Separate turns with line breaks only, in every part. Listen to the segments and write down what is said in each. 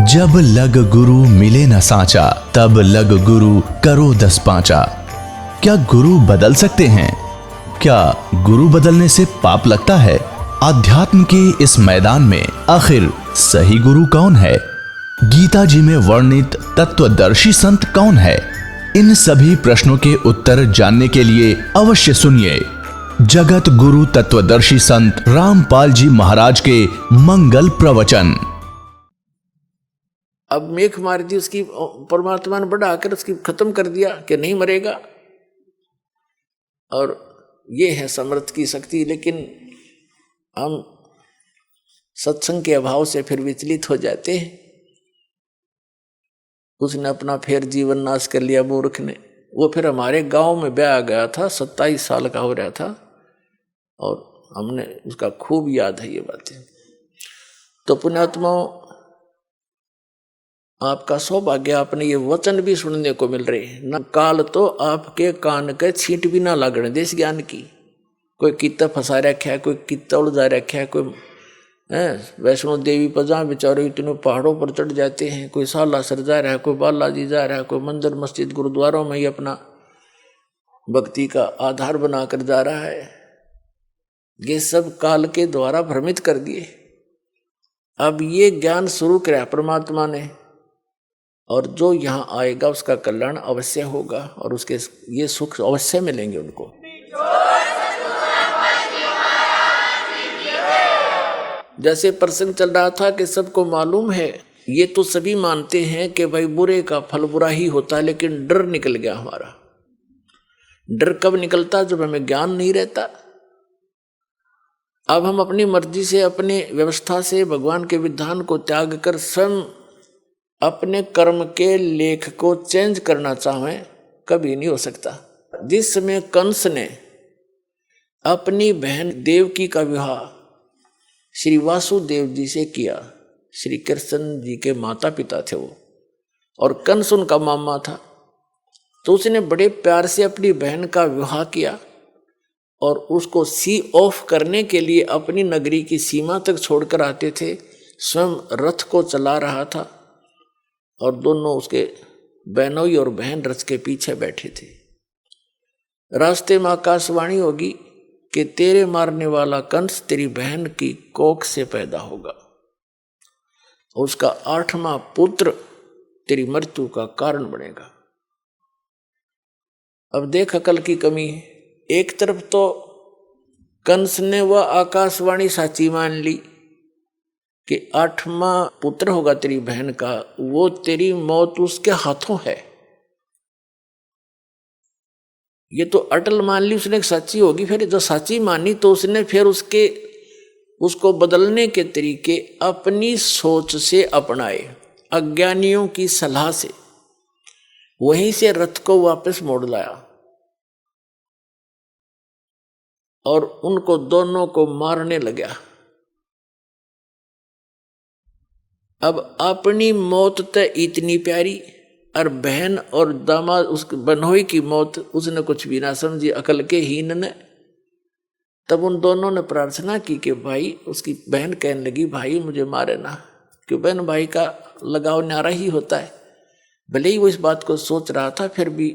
जब लग गुरु मिले न साचा, तब लग गुरु करो 10 पांचा। क्या गुरु बदल सकते हैं? क्या गुरु बदलने से पाप लगता है? अध्यात्म के इस मैदान में आखिर सही गुरु कौन है? गीता जी में वर्णित तत्वदर्शी संत कौन है? इन सभी प्रश्नों के उत्तर जानने के लिए अवश्य सुनिए जगत गुरु तत्वदर्शी संत रामपाल जी महाराज के मंगल प्रवचन।
अब मेघ मार दी उसकी, परमात्मा ने बढ़ाकर उसकी खत्म कर दिया कि नहीं मरेगा। और ये है समर्थ की शक्ति। लेकिन हम सत्संग के अभाव से फिर विचलित हो जाते हैं। उसने अपना फिर जीवन नाश कर लिया मूर्ख ने। वो फिर हमारे गांव में ब्याह गया था, 27 साल का हो रहा था, और हमने उसका खूब याद है ये बातें। तो पुण्यात्माओं, आपका सौभाग्य, आपने ये वचन भी सुनने को मिल रहे हैं। न काल तो आपके कान के छींट भी ना लागने देश ज्ञान की। कोई कितना फंसा रखा है, कोई कितना उलझा रखा है, कोई वैष्णो देवी पर जहाँ बेचारे इतने पहाड़ों पर चढ़ जाते हैं, कोई सालासर जा रहा है, कोई बालाजी जा रहा है, कोई मंदिर मस्जिद गुरुद्वारों में ही अपना भक्ति का आधार बनाकर जा रहा है। ये सब काल के द्वारा भ्रमित कर दिए। अब ये ज्ञान शुरू किया परमात्मा ने, और जो यहाँ आएगा उसका कल्याण अवश्य होगा और उसके ये सुख अवश्य मिलेंगे उनको। जैसे प्रसंग चल रहा था कि सबको मालूम है, ये तो सभी मानते हैं कि भाई बुरे का फल बुरा ही होता है, लेकिन डर निकल गया हमारा। डर कब निकलता? जब हमें ज्ञान नहीं रहता। अब हम अपनी मर्जी से, अपने व्यवस्था से भगवान के विधान को त्याग कर स्वयं अपने कर्म के लेख को चेंज करना चाहें, कभी नहीं हो सकता। जिस समय कंस ने अपनी बहन देवकी का विवाह श्री वासुदेव जी से किया, श्री कृष्ण जी के माता पिता थे वो, और कंस उनका मामा था, तो उसने बड़े प्यार से अपनी बहन का विवाह किया और उसको सी ऑफ करने के लिए अपनी नगरी की सीमा तक छोड़कर आते थे। स्वयं रथ को चला रहा था और दोनों उसके बहनोई और बहन रथ के पीछे बैठे थे। रास्ते में आकाशवाणी होगी कि तेरे मारने वाला कंस तेरी बहन की कोख से पैदा होगा, उसका 8वां पुत्र तेरी मृत्यु का कारण बनेगा। अब देख अकल की कमी है। एक तरफ तो कंस ने वह आकाशवाणी साची मान ली कि 8वां पुत्र होगा तेरी बहन का, वो तेरी मौत उसके हाथों है। ये तो अटल मान ली उसने सच्ची होगी। फिर जो सच्ची मानी तो उसने फिर उसको बदलने के तरीके अपनी सोच से अपनाए, अज्ञानियों की सलाह से। वहीं से रथ को वापस मोड़ लाया और उनको दोनों को मारने लगा। अब अपनी मौत तो इतनी प्यारी, और बहन और दामाद उस बनोई की मौत उसने कुछ भी ना समझी, अकल के हीन ने। तब उन दोनों ने प्रार्थना की कि भाई, उसकी बहन कहने लगी, भाई मुझे मारे ना, क्यों बहन भाई का लगाव न्यारा ही होता है। भले ही वो इस बात को सोच रहा था, फिर भी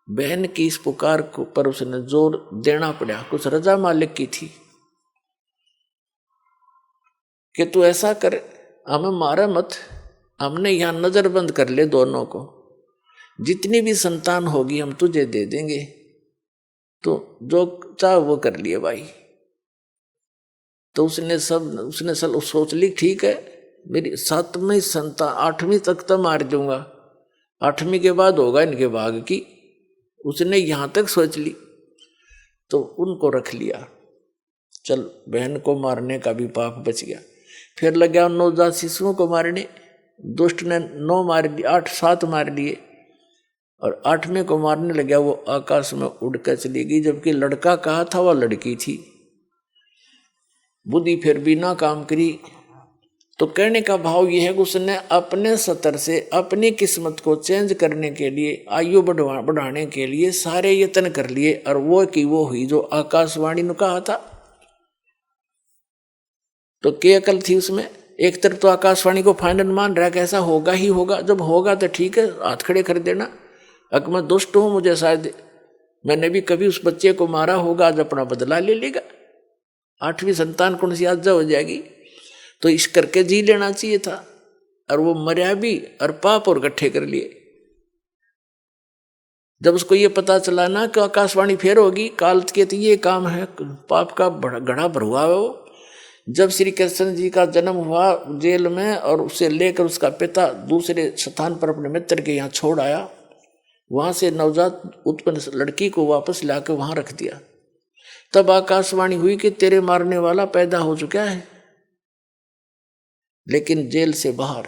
बहन की इस पुकार को पर उसने जोर देना पड़ा। कुछ रजा मालिक की थी कि तू ऐसा कर, हमें मारा मत, हमने यहाँ नजरबंद कर ले दोनों को, जितनी भी संतान होगी हम तुझे दे देंगे, तो जो चाह वो कर लिए भाई। तो उसने सब सोच ली, ठीक है मेरी 7वीं संतान, 8वीं तक तो मार दूंगा, 8वीं के बाद होगा इनके भाग की। उसने यहाँ तक सोच ली, तो उनको रख लिया। चल, बहन को मारने का भी पाप बच गया। फिर लग गया नवजात शिशुओं को मारने। दुष्ट ने 9 मार दिए, 8-7 मार लिए, और 8वें को मारने लगा। वो आकाश में उड़कर चली गई, जबकि लड़का कहा था वह लड़की थी। बुद्धि फिर भी ना काम करी। तो कहने का भाव यह है कि उसने अपने स्तर से अपनी किस्मत को चेंज करने के लिए, आयु बढ़ाने के लिए सारे यत्न कर लिए, और वो की वो हुई जो आकाशवाणी ने कहा था। तो क्या अकल थी उसमें? एक तरफ तो आकाशवाणी को फाइनल मान रहा है कि ऐसा होगा ही होगा, जब होगा तो ठीक है, हाथ खड़े कर देना। अगर मैं दुष्ट हूं, मुझे शायद मैंने भी कभी उस बच्चे को मारा होगा, आज अपना बदला ले लेगा, 8वीं संतान कौन सी आज हो जाएगी, तो इस करके जी लेना चाहिए था। और वो मर्या भी और पाप और इकट्ठे कर लिए। जब उसको ये पता चला ना कि आकाशवाणी फेर होगी, काल के तो ये काम है, पाप का घड़ा भरुआ है वो। जब श्री कृष्ण जी का जन्म हुआ जेल में, और उसे लेकर उसका पिता दूसरे स्थान पर अपने मित्र के यहाँ छोड़ आया, वहां से नवजात उत्पन्न लड़की को वापस लाकर वहां रख दिया। तब आकाशवाणी हुई कि तेरे मारने वाला पैदा हो चुका है, लेकिन जेल से बाहर।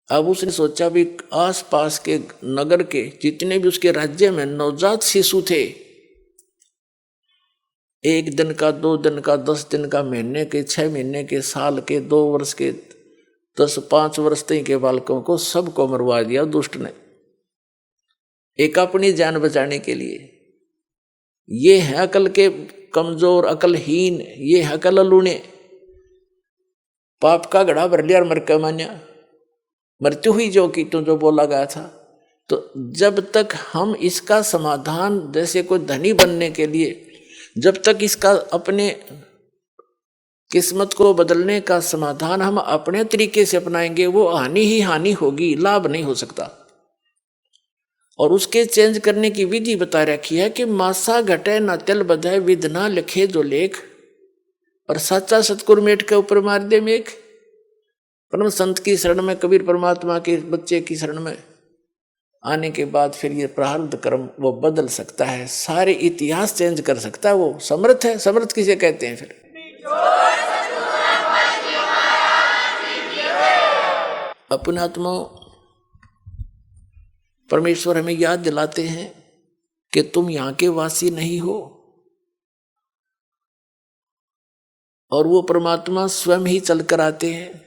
अब उसने सोचा भी आसपास के नगर के जितने भी उसके राज्य में नवजात शिशु थे, 1 दिन का, 2 दिन का, 10 दिन का, महीने के, 6 महीने के, साल के, 2 वर्ष के, 5 वर्ष तक के बालकों को सबको मरवा दिया दुष्ट ने, एक अपनी जान बचाने के लिए। ये है अकल के कमजोर, अकलहीन, ये है अकल लूने। पाप का घड़ा भर लिया और मर के मान्या, मृत्यु हुई जो कि तो जो बोला गया था। तो जब तक हम इसका समाधान, जैसे कोई धनी बनने के लिए, जब तक इसका अपने किस्मत को बदलने का समाधान हम अपने तरीके से अपनाएंगे, वो हानि ही हानि होगी, लाभ नहीं हो सकता। और उसके चेंज करने की विधि बता रखी है कि मासा घटे न तिल बधाए, विध ना लिखे जो लेख, और साचा सतगुरु मेट के ऊपर मार दे मेघ। परम संत की शरण में, कबीर परमात्मा के बच्चे की शरण में आने के बाद फिर ये प्रारब्ध कर्म वो बदल सकता है, सारे इतिहास चेंज कर सकता है। वो समर्थ है। समर्थ किसे कहते हैं? फिर अपने आत्मा परमेश्वर हमें याद दिलाते हैं कि तुम यहाँ के वासी नहीं हो, और वो परमात्मा स्वयं ही चलकर आते हैं,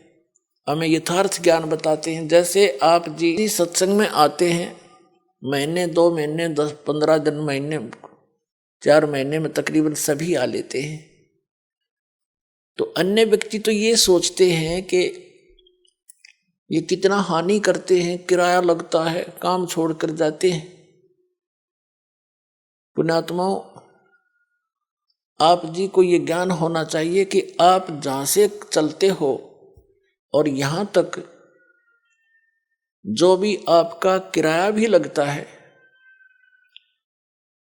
हमें यथार्थ ज्ञान बताते हैं। जैसे आप जी सत्संग में आते हैं, महीने, 2 महीने, 10, 15 दिन, महीने, 4 महीने में तकरीबन सभी आ लेते हैं। तो अन्य व्यक्ति तो ये सोचते हैं कि ये कितना हानि करते हैं, किराया लगता है, काम छोड़कर जाते हैं। पुण्यात्माओं, आप जी को ये ज्ञान होना चाहिए कि आप जहां से चलते हो और यहां तक जो भी आपका किराया भी लगता है,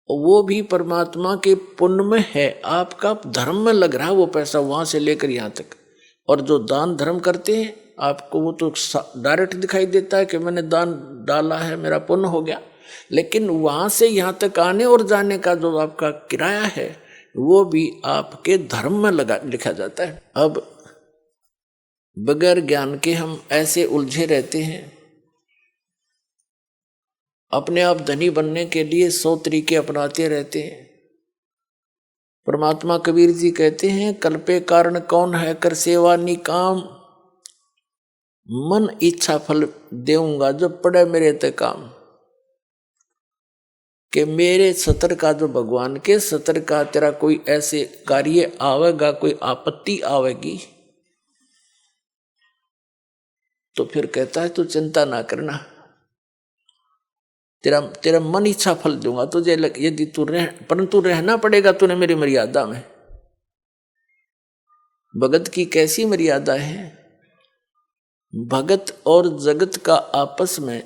वो भी परमात्मा के पुण्य में है, आपका धर्म में लग रहा है वो पैसा, वहां से लेकर यहां तक। और जो दान धर्म करते हैं, आपको वो तो डायरेक्ट दिखाई देता है कि मैंने दान डाला है, मेरा पुण्य हो गया, लेकिन वहां से यहां तक आने और जाने का जो आपका किराया है, वो भी आपके धर्म में लिखा जाता है। अब बगैर ज्ञान के हम ऐसे उलझे रहते हैं, अपने आप धनी बनने के लिए 100 तरीके अपनाते रहते हैं। परमात्मा कबीर जी कहते हैं, कल्पे कारण कौन है, कर सेवा निकाम, मन इच्छा फल देऊंगा जो पड़े मेरे ते काम। कि मेरे सतर का, जो भगवान के सतर का तेरा कोई ऐसे कार्य आवेगा, कोई आपत्ति आवेगी, तो फिर कहता है तू चिंता ना करना, तेरा मन इच्छा फल दूंगा तुझे। यदि तू परंतु रहना पड़ेगा तूने मेरी मर्यादा में। भगत की कैसी मर्यादा है? भगत और जगत का आपस में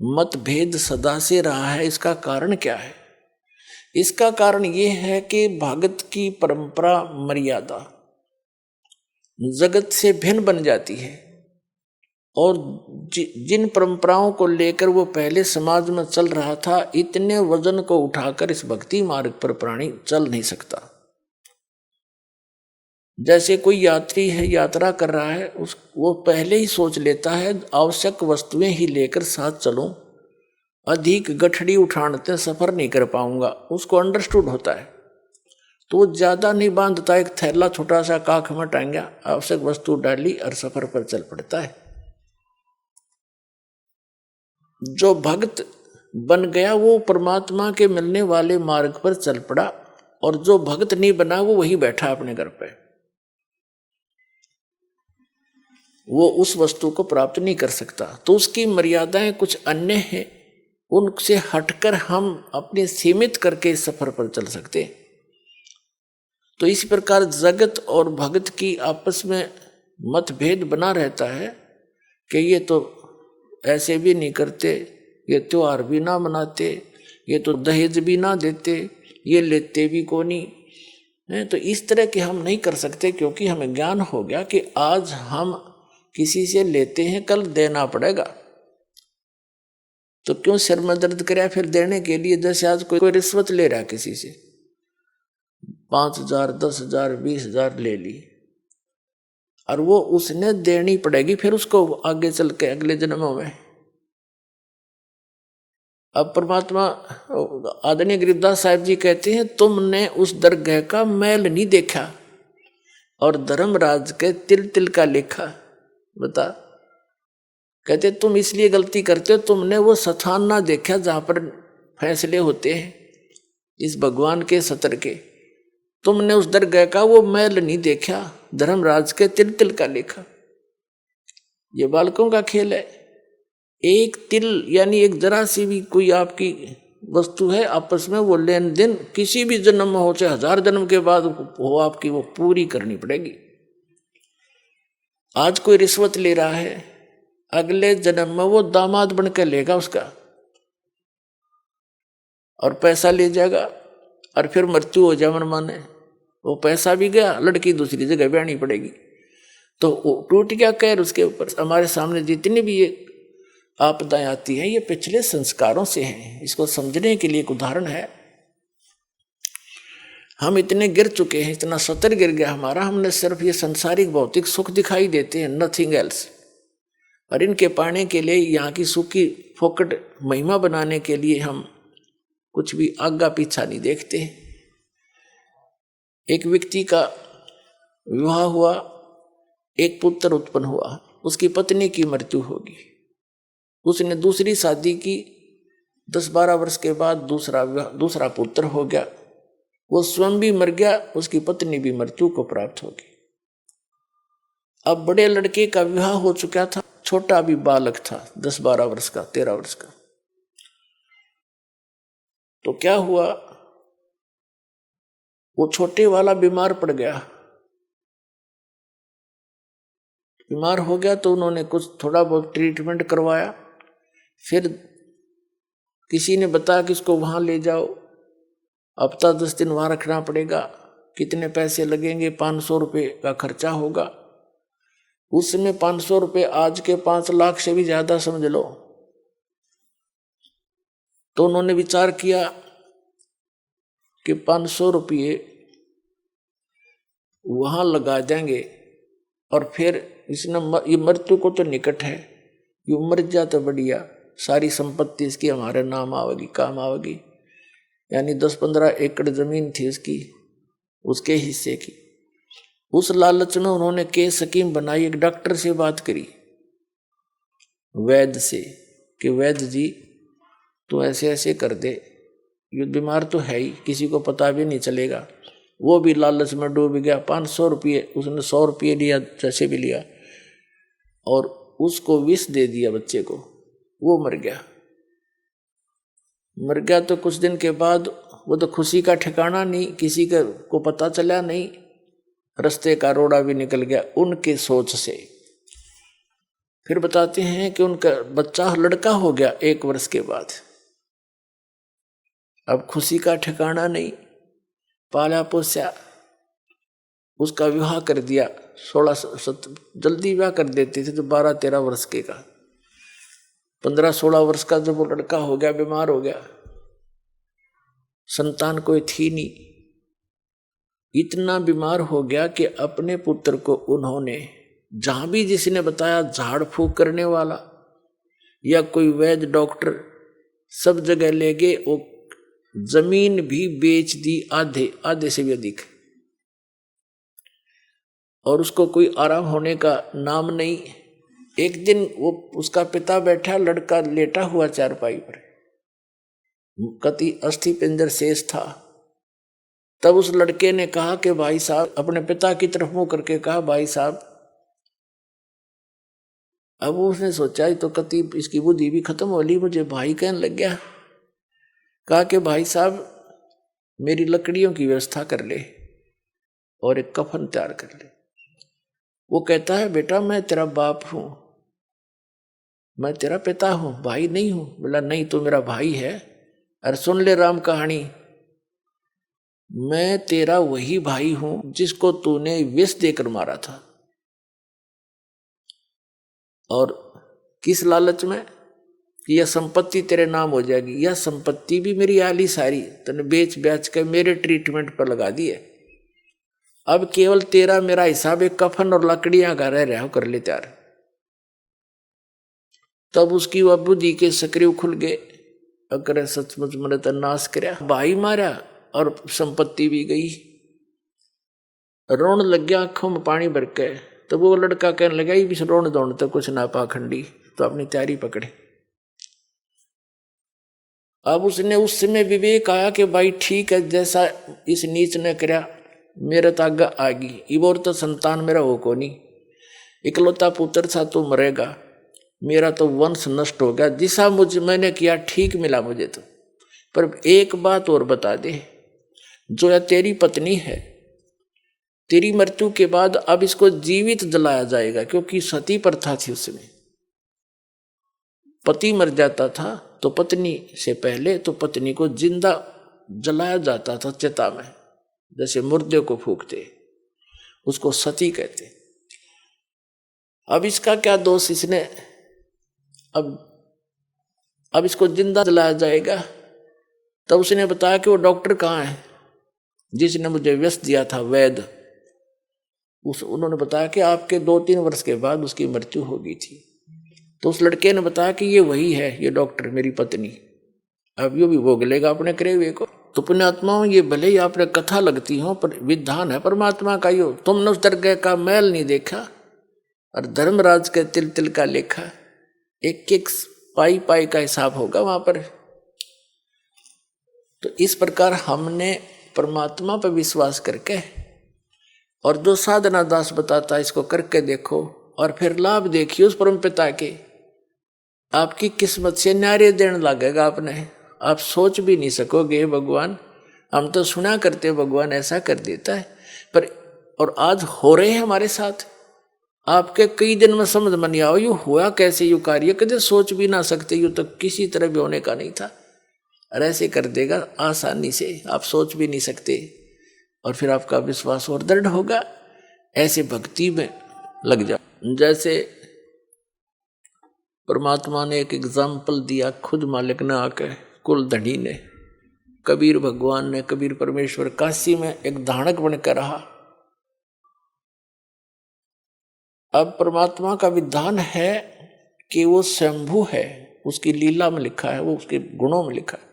मतभेद सदा से रहा है। इसका कारण क्या है? इसका कारण यह है कि भगत की परंपरा, मर्यादा जगत से भिन्न बन जाती है, और जिन परंपराओं को लेकर वो पहले समाज में चल रहा था, इतने वजन को उठाकर इस भक्ति मार्ग पर प्राणी चल नहीं सकता। जैसे कोई यात्री है, यात्रा कर रहा है, वो पहले ही सोच लेता है आवश्यक वस्तुएं ही लेकर साथ चलूं, अधिक गठड़ी उठाने सफर नहीं कर पाऊंगा, उसको अंडरस्टूड होता है, तो वो ज्यादा नहीं बांधता, एक थैला छोटा सा काख में टांगा, आवश्यक वस्तु डाली और सफर पर चल पड़ता है। जो भक्त बन गया वो परमात्मा के मिलने वाले मार्ग पर चल पड़ा, और जो भक्त नहीं बना वो वही बैठा अपने घर पे। वो उस वस्तु को प्राप्त नहीं कर सकता। तो उसकी मर्यादाएं कुछ अन्य हैं, उनसे हटकर हम अपने सीमित करके इस सफर पर चल सकते। तो इसी प्रकार जगत और भगत की आपस में मतभेद बना रहता है कि ये तो ऐसे भी नहीं करते, ये त्योहार भी ना मनाते, ये तो दहेज भी ना देते, ये लेते भी को नहीं। तो इस तरह के हम नहीं कर सकते, क्योंकि हमें ज्ञान हो गया कि आज हम किसी से लेते हैं, कल देना पड़ेगा। तो क्यों सिर में दर्द कराया फिर देने के लिए? जैसे आज कोई रिश्वत ले रहा है किसी से, 5,000 10,000 20,000 ले ली, और वो उसने देनी पड़ेगी फिर उसको आगे चल के अगले जन्मों में। अब परमात्मा आदरणीय गरीबदास साहब जी कहते हैं, तुमने उस दरगाह का मैल नहीं देखा और धर्मराज के तिल तिल का लेखा। बता, कहते तुम इसलिए गलती करते हो, तुमने वो स्थान ना देखा जहां पर फैसले होते हैं इस भगवान के सत्र के। तुमने उस दरगाह का वो मैल नहीं देखा, धर्मराज के तिल तिल का लेखा। ये बालकों का खेल है। एक तिल यानी एक जरा सी भी कोई आपकी वस्तु है, आपस में वो लेन देन किसी भी जन्म में हो, चाहे 1000 जन्म के बाद हो, आपकी वो पूरी करनी पड़ेगी। आज कोई रिश्वत ले रहा है, अगले जन्म में वो दामाद बनकर लेगा उसका और पैसा ले जाएगा, और फिर मृत्यु हो जाए मन माने, वो पैसा भी गया, लड़की दूसरी जगह ब्याहनी पड़ेगी। तो टूट गया कहर उसके ऊपर। हमारे सामने जितनी भी ये आपदाएं आती हैं, ये पिछले संस्कारों से हैं। इसको समझने के लिए एक उदाहरण है। हम इतने गिर चुके हैं, इतना सतर गिर गया हमारा, हमने सिर्फ ये संसारिक भौतिक सुख दिखाई देते हैं, नथिंग एल्स। और इनके पाने के लिए, यहाँ की सुख की फोकट महिमा बनाने के लिए हम कुछ भी आगा पीछा नहीं देखते। एक व्यक्ति का विवाह हुआ, एक पुत्र उत्पन्न हुआ, उसकी पत्नी की मृत्यु होगी। उसने दूसरी शादी की, 10-12 वर्ष के बाद दूसरा पुत्र हो गया। वो स्वयं भी मर गया, उसकी पत्नी भी मृत्यु को प्राप्त होगी। अब बड़े लड़के का विवाह हो चुका था, छोटा भी बालक था, 10-12 वर्ष का, 13 वर्ष का। तो क्या हुआ, वो छोटे वाला बीमार पड़ गया। बीमार हो गया तो उन्होंने कुछ थोड़ा बहुत ट्रीटमेंट करवाया। फिर किसी ने बताया कि इसको वहां ले जाओ, हफ्ता 10 दिन वहां रखना पड़ेगा, कितने पैसे लगेंगे, 500 रुपये का खर्चा होगा। उस समय 500 रुपये आज के 5 लाख से भी ज्यादा समझ लो। तो उन्होंने विचार किया कि 500 रुपये वहां लगा देंगे, और फिर इसने ये मृत्यु को तो निकट है, ये मर जा तो बढ़िया, सारी संपत्ति इसकी हमारे नाम आवेगी, काम आवेगी। यानी 10-15 एकड़ जमीन थी उसकी, उसके हिस्से की। उस लालच में उन्होंने केस स्कीम बनाई। एक डॉक्टर से बात करी, वैद्य से, कि वैद्य जी तू ऐसे ऐसे कर दे, ये बीमार तो है ही, किसी को पता भी नहीं चलेगा। वो भी लालच में डूब गया। 500 रुपये, उसने 100 रुपये लिया, जैसे भी लिया, और उसको विष दे दिया बच्चे को। वो मर गया। मर गया तो कुछ दिन के बाद वो तो खुशी का ठिकाना नहीं, किसी को पता चला नहीं, रास्ते का रोड़ा भी निकल गया उनके सोच से। फिर बताते हैं कि उनका बच्चा लड़का हो गया 1 वर्ष के बाद। अब खुशी का ठिकाना नहीं, पाला पोसा, उसका विवाह कर दिया। 16 जल्दी विवाह कर देते थे तो 12-13 वर्ष के का, 15-16 वर्ष का जब वो लड़का हो गया, बीमार हो गया, संतान कोई थी नहीं। इतना बीमार हो गया कि अपने पुत्र को उन्होंने, जहां भी जिसने बताया, झाड़ फूक करने वाला या कोई वैद्य डॉक्टर, सब जगह ले गए। वो जमीन भी बेच दी, आधे से भी अधिक, और उसको कोई आराम होने का नाम नहीं। एक दिन वो उसका पिता बैठा, लड़का लेटा हुआ चारपाई पर, कति अस्थि पिंजर शेष था। तब उस लड़के ने कहा कि भाई साहब, अपने पिता की तरफ मुंह करके कहा, भाई साहब अब उसने सोचा तो कति इसकी बुद्धि भी खत्म हो ली, मुझे भाई कहने लग गया। कहा कि भाई साहब मेरी लकड़ियों की व्यवस्था कर ले और एक कफन तैयार कर ले। वो कहता है बेटा मैं तेरा बाप हूं, मैं तेरा पिता हूं, भाई नहीं हूं। बोला नहीं तो मेरा भाई है। अरे सुन ले राम कहानी, मैं तेरा वही भाई हूं जिसको तूने विष देकर मारा था। और किस लालच में कि यह संपत्ति तेरे नाम हो जाएगी। यह संपत्ति भी मेरी आली सारी तूने बेच बेच के मेरे ट्रीटमेंट पर लगा दी है। अब केवल तेरा मेरा हिसाब एक कफन और लकड़ियां का रह रहा कर ले तैयार। तब उसकी वह बुद्धि के सक्रिय खुल गए। अगर सचमुच मैंने तो नाश करया, भाई मारा और संपत्ति भी गई। रोन लग गया आंखों में पानी भर के। तो वो लड़का कहने लगा ये भी रोन दौड़ तो कुछ ना पाखंडी, तो अपनी तैयारी पकड़े। अब उसने उस समय विवेक आया कि भाई ठीक है, जैसा इस नीच ने करया मेरे तो आगे आगी। इबोर तो संतान मेरा हो को नहीं, इकलौता पुत्र था तो मरेगा, मेरा तो वंश नष्ट हो गया। जिसा मुझे मैंने किया ठीक मिला मुझे तो। पर एक बात और बता दे, जो या तेरी पत्नी है, तेरी मृत्यु के बाद अब इसको जीवित जलाया जाएगा, क्योंकि सती प्रथा थी उसमें। पति मर जाता था तो पत्नी से पहले तो पत्नी को जिंदा जलाया जाता था चिता में, जैसे मुर्दे को फूकते, उसको सती कहते। अब इसका क्या दोष, इसने अब इसको जिंदा जलाया जाएगा। तब उसने बताया कि वो डॉक्टर कहाँ है जिसने मुझे व्यस दिया था, वैद्य। उन्होंने बताया कि आपके 2-3 वर्ष के बाद उसकी मृत्यु हो गई थी। तो उस लड़के ने बताया कि ये वही है, ये डॉक्टर मेरी पत्नी, अब यो भी भोग लेगा अपने करे हुए को। तो पुण्यात्माओं, ये भले ही आपने कथा लगती हो पर विधान है परमात्मा का। यो तुमने उस दरगाह का मैल नहीं देखा और धर्मराज के तिल तिल का लेखा, एक एक पाई पाई का हिसाब होगा वहां पर। तो इस प्रकार हमने परमात्मा पर विश्वास करके, और जो साधना दास बताता है इसको करके देखो और फिर लाभ देखिए उस परम पिता के। आपकी किस्मत से न्यारे देने लगेगा आपने, आप सोच भी नहीं सकोगे भगवान, हम तो सुना करते भगवान ऐसा कर देता है, पर और आज हो रहे हैं हमारे साथ। आपके कई दिन में समझ में नहीं आओ यू हुआ कैसे, यू कार्य कदे सोच भी ना सकते, यू तो किसी तरह भी होने का नहीं था, और ऐसे कर देगा आसानी से, आप सोच भी नहीं सकते। और फिर आपका विश्वास और दृढ़ होगा, ऐसे भक्ति में लग जाओ। जैसे परमात्मा ने एक एग्जाम्पल दिया, खुद मालिक ने आके, कुल धनी ने, कबीर भगवान ने, कबीर परमेश्वर काशी में एक धानक बनकर रहा। अब परमात्मा का विधान है कि वो स्वयंभू है, उसकी लीला में लिखा है, वो उसके गुणों में लिखा है।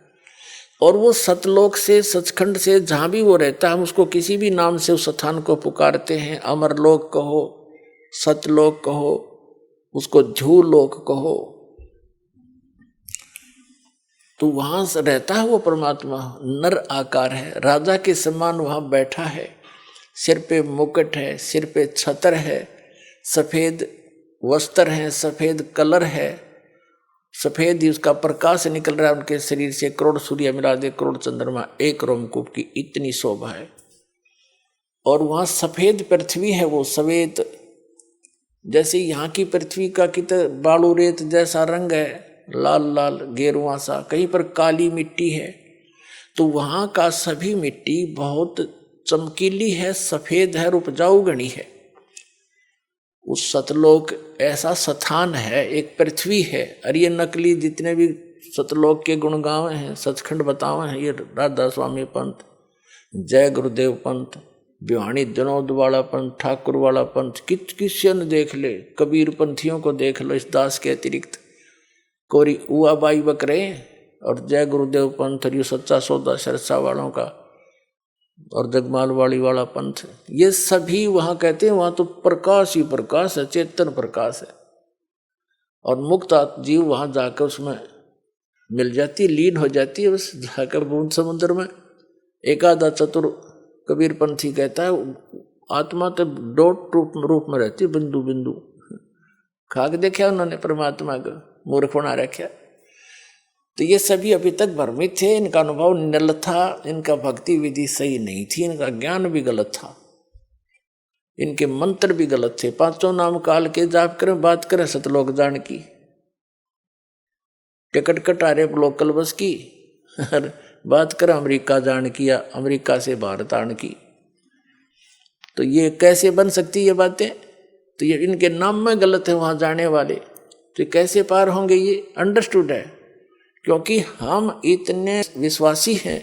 और वो सतलोक से, सचखंड से, जहां भी वो रहता है, हम उसको किसी भी नाम से उस स्थान को पुकारते हैं। अमरलोक कहो, सतलोक कहो, उसको झूलोक कहो, तो वहां से रहता है वो परमात्मा। नर आकार है, राजा के समान वहां बैठा है, सिर पे मुकुट है, सिर पे छत्र है, सफेद वस्त्र है, सफेद कलर है, सफेद ही उसका प्रकाश निकल रहा है उनके शरीर से। करोड़ सूर्य मिला दे, करोड़ चंद्रमा एक रोमकूप की इतनी शोभा है। और वहां सफेद पृथ्वी है, वो सफेद, जैसे यहाँ की पृथ्वी का कितना बालू रेत जैसा रंग है, लाल लाल गेरुआ सा, कहीं पर काली मिट्टी है, तो वहां का सभी मिट्टी बहुत चमकीली है, सफेद है, उपजाऊ गणी है। उस सतलोक ऐसा स्थान है, एक पृथ्वी है। और ये नकली जितने भी सतलोक के गुणगांव हैं, सचखंड बतावे हैं, ये राधा स्वामी पंथ, जय गुरुदेव पंथ, बिहानी जनोद वाला पंथ, ठाकुर वाला पंथ, किसी ने देख ले, कबीर पंथियों को देख लो, इस दास के अतिरिक्त कोरी उआ बाई बकरे, और जय गुरुदेव पंथ, और ये सच्चा सौदा सरसा वालों का, और जगमाल वाली वाला पंथ, ये सभी वहां कहते हैं वहां तो प्रकाश ही प्रकाश है, चेतन प्रकाश है। और मुक्त जीव वहां जाकर उसमें मिल जाती, लीन हो जाती है, बस जाकर बूंद समुद्र में। एक आधा चतुर कबीर पंथी कहता है आत्मा तो डॉट रूप में रहती है, बिंदु बिंदु, खाक देखा उन्होंने परमात्मा को, मूर्ख बना रखा। तो ये सभी अभी तक भ्रमित थे, इनका अनुभव निल था, इनका भक्ति विधि सही नहीं थी, इनका ज्ञान भी गलत था, इनके मंत्र भी गलत थे। पांचों नाम काल के जाप करें, बात करें सतलोक जान की, टिकट कटारे लोकल बस की, बात करें अमेरिका जान की या अमेरिका से भारत आने की। तो ये कैसे बन सकती ये बातें? तो ये इनके नाम में गलत है वहां जाने वाले, तो कैसे पार होंगे? ये अंडरस्टूड है, क्योंकि हम इतने विश्वासी हैं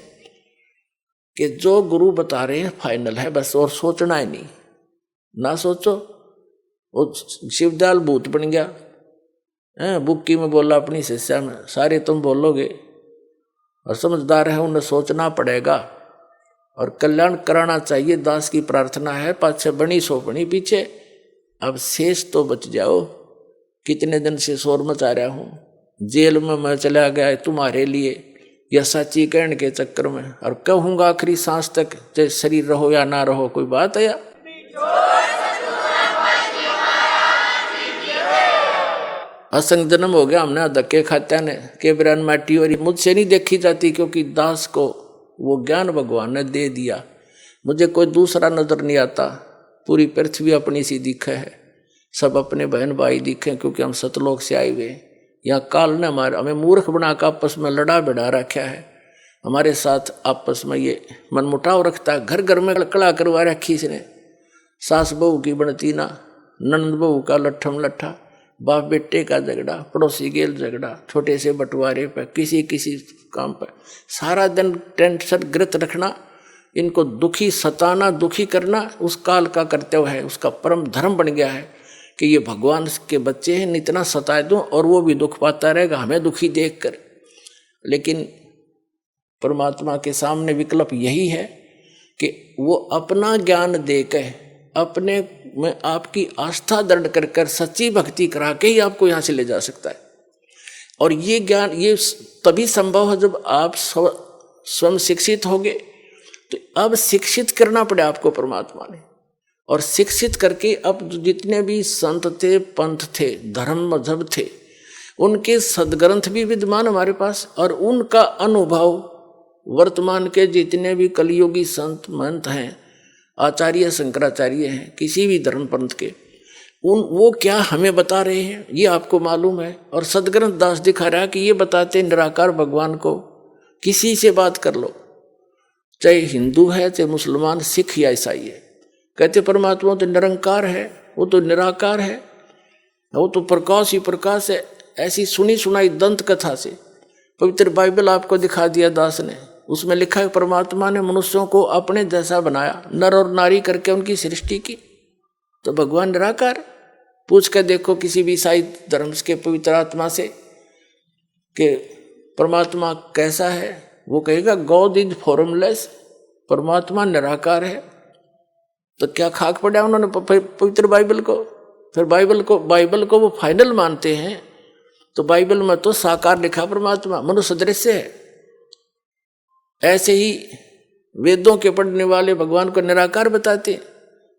कि जो गुरु बता रहे हैं फाइनल है बस, और सोचना ही नहीं। ना सोचो, वो शिवदयाल भूत बन गया है, बुक्की में बोला अपनी शिष्या में, सारे तुम बोलोगे, और समझदार है उन्हें सोचना पड़ेगा और कल्याण कराना चाहिए। दास की प्रार्थना है, पाछे बनी सो बनी पीछे, अब शेष तो बच जाओ। कितने दिन से शोर मचा रहा हूं, जेल में मैं चला गया तुम्हारे लिए, यह सच्ची कहने के चक्कर में, और कहूंगा आखिरी सांस तक, चाहे शरीर रहो या ना रहो, कोई बात है या? असंग जन्म हो गया हमने धक्के खात्या ने, के बिरान माटी, और मुझसे नहीं देखी जाती, क्योंकि दास को वो ज्ञान भगवान ने दे दिया। मुझे कोई दूसरा नजर नहीं आता, पूरी पृथ्वी अपनी सी दिखे है, सब अपने बहन भाई दिखे, क्योंकि हम सतलोक से आए हुए। यहाँ काल ने हमें मूर्ख बनाकर आपस में लड़ा बिड़ा रखा है, हमारे साथ आपस में ये मनमुटाव रखता है। घर घर में कड़ा करवा रखी इसने, सास बहू की बनती ना, नंद बहू का लट्ठम लट्ठा, बाप बेटे का झगड़ा, पड़ोसी गेल झगड़ा, छोटे से बंटवारे पर, किसी किसी काम पर सारा दिन टेंशन ग्रत रखना, इनको दुखी सताना, दुखी करना उस काल का कर्तव्य है, उसका परम धर्म बन गया है कि ये भगवान के बच्चे हैं, इतना सताए दूं और वो भी दुख पाता रहेगा हमें दुखी देखकर। लेकिन परमात्मा के सामने विकल्प यही है कि वो अपना ज्ञान देकर, अपने में आपकी आस्था दृढ़ कर कर सच्ची भक्ति करा के ही आपको यहाँ से ले जा सकता है। और ये ज्ञान ये तभी संभव है जब आप स्वयं शिक्षित होंगे। तो अब शिक्षित करना पड़े आपको परमात्मा ने, और शिक्षित करके अब जितने भी संत थे, पंथ थे, धर्म मजहब थे, उनके सदग्रंथ भी विद्यमान हमारे पास, और उनका अनुभव वर्तमान के जितने भी कलियुगी संत महंत हैं, आचार्य शंकराचार्य हैं, किसी भी धर्म पंथ के, वो क्या हमें बता रहे हैं ये आपको मालूम है। और सदग्रंथ दास दिखा रहा है कि ये बताते निराकार भगवान को किसी से बात कर लो, चाहे हिंदू है, चाहे मुसलमान, सिख या ईसाई है, कहते परमात्मा तो निरंकार है, वो तो निराकार है, वो तो प्रकाश ही प्रकाश है। ऐसी सुनी सुनाई दंत कथा से पवित्र बाइबल आपको दिखा दिया दास ने, उसमें लिखा है परमात्मा ने मनुष्यों को अपने जैसा बनाया, नर और नारी करके उनकी सृष्टि की। तो भगवान निराकार, पूछ कर देखो किसी भी ईसाई धर्म के पवित्र आत्मा से कि परमात्मा कैसा है, वो कहेगा गॉड इज फॉर्मलेस, परमात्मा निराकार है। तो क्या खाक पड़ा उन्होंने पवित्र बाइबल को? फिर बाइबल को वो फाइनल मानते हैं। तो बाइबल में तो साकार लिखा परमात्मा, मनुष्य दृश्य है। ऐसे ही वेदों के पढ़ने वाले भगवान को निराकार बताते,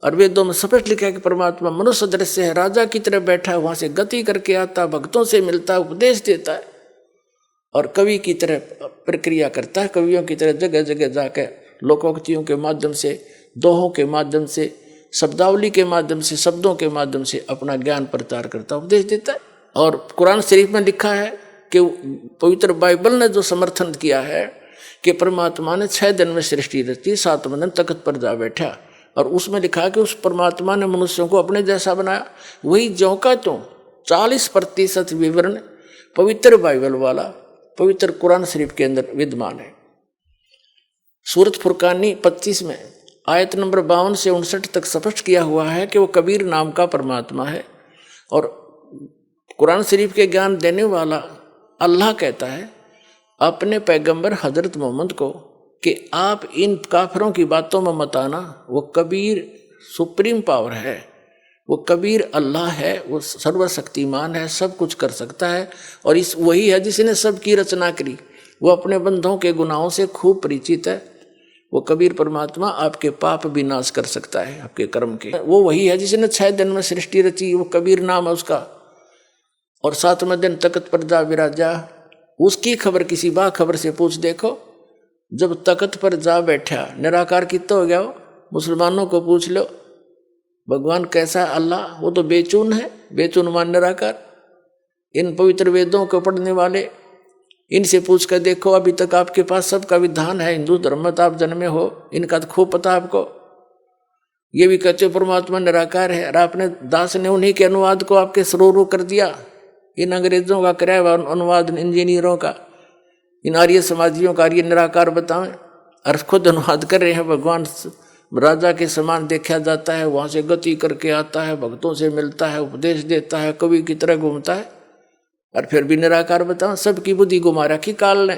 और वेदों में स्पष्ट लिखा है कि परमात्मा मनुष्य दृश्य है, राजा की तरह बैठा है, वहां से गति करके आता, भक्तों से मिलता है, उपदेश देता है, और कवि की तरह प्रक्रिया करता है, कवियों की तरह जगह जगह जाकर लोकोक्तियों के माध्यम से, दोहों के माध्यम से, शब्दावली के माध्यम से, शब्दों के माध्यम से अपना ज्ञान प्रचार करता, उपदेश देता है। और कुरान शरीफ में लिखा है कि पवित्र बाइबल ने जो समर्थन किया है कि परमात्मा ने 6 दिन में सृष्टि रची, 7वें दिन तख्त पर जा बैठा, और उसमें लिखा है कि उस परमात्मा ने मनुष्यों को अपने जैसा बनाया। वही ज्यों का त्यों 40% विवरण पवित्र बाइबल वाला पवित्र कुरान शरीफ के अंदर विद्यमान है। सूरत फुरकानी 25 में आयत नंबर 52 से 59 तक स्पष्ट किया हुआ है कि वो कबीर नाम का परमात्मा है। और कुरान शरीफ के ज्ञान देने वाला अल्लाह कहता है अपने पैगंबर हजरत मोहम्मद को कि आप इन काफिरों की बातों में मत आना, वो कबीर सुप्रीम पावर है, वो कबीर अल्लाह है, वो सर्वशक्तिमान है, सब कुछ कर सकता है, और इस वही है जिसने सबकी रचना करी, वो अपने बंधों के गुनाहों से खूब परिचित है। वो कबीर परमात्मा आपके पाप भी नाश कर सकता है, आपके कर्म के। वो वही है जिसने 6 दिन में सृष्टि रची, वो कबीर नाम है उसका। और 7वें दिन तख्त पर जा विराजा। उसकी खबर किसी बा खबर से पूछ देखो। जब तख्त पर जा बैठा निराकार कितना हो गया वो? मुसलमानों को पूछ लो भगवान कैसा है अल्लाह, वो तो बेचून है, बेचून मान निराकार। इन पवित्र वेदों को पढ़ने वाले इनसे पूछ कर देखो, अभी तक आपके पास सबका विधान है, हिंदू धर्म में तो आप जन्मे हो, इनका तो खूब पता आपको। ये भी कहते हो परमात्मा निराकार है, और आपने दास ने उन्हीं के अनुवाद को आपके सरोरू कर दिया। इन अंग्रेजों का कराया हुआ अनुवाद, इंजीनियरों का, इन आर्य समाजियों का आर्य निराकार बताएं, और खुद अनुवाद कर रहे हैं। भगवान राजा के समान देखा जाता है, वहां से गति करके आता है, भक्तों से मिलता है, उपदेश देता है, कवि की तरह घूमता है, और फिर भी निराकार बताओ। सबकी बुद्धि घुमा रखी काल ने।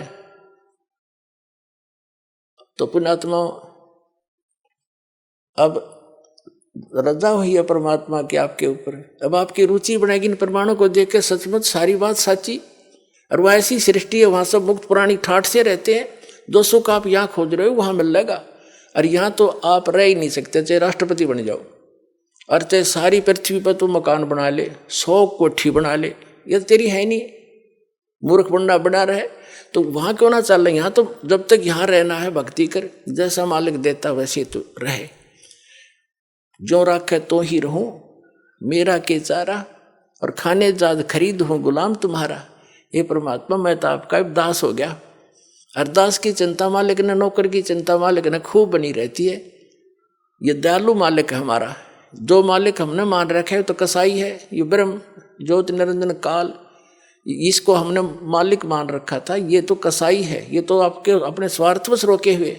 तो पुण्यात्मा अब रजा हुई है परमात्मा की आपके ऊपर। अब आपकी रुचि बनाएगी इन प्रमाणों को देख के, सचमुच सारी बात साची। और वह ऐसी सृष्टि है, वहां सब मुक्त प्राणी ठाठ से रहते हैं। जो सुख आप यहाँ खोज रहे हो वहां मिल जाएगा। और यहाँ तो आप रह ही नहीं सकते, चाहे राष्ट्रपति बन जाओ, और चाहे सारी पृथ्वी पर तो मकान बना ले, 100 कोठी बना ले, ये तेरी है नहीं। मूर्ख बना रहे तो वहां क्यों ना चल रहे? यहाँ तो जब तक यहाँ रहना है भक्ति कर, जैसा मालिक देता वैसे तो रहे। जो राखे तो ही रहूं, मेरा के चारा, और खाने जाद खरीद हूं गुलाम तुम्हारा। ये परमात्मा मैं तो आपका दास हो गया। अरदास की चिंता मालिक ने, नौकर की चिंता मालिक ने खूब बनी रहती है। ये दयालु मालिक है हमारा। जो मालिक हमने मान रखे है तो कसाई है, ये ब्रह्म ज्योति निरंजन काल, इसको हमने मालिक मान रखा था, ये तो कसाई है, ये तो आपके अपने स्वार्थवश रोके हुए।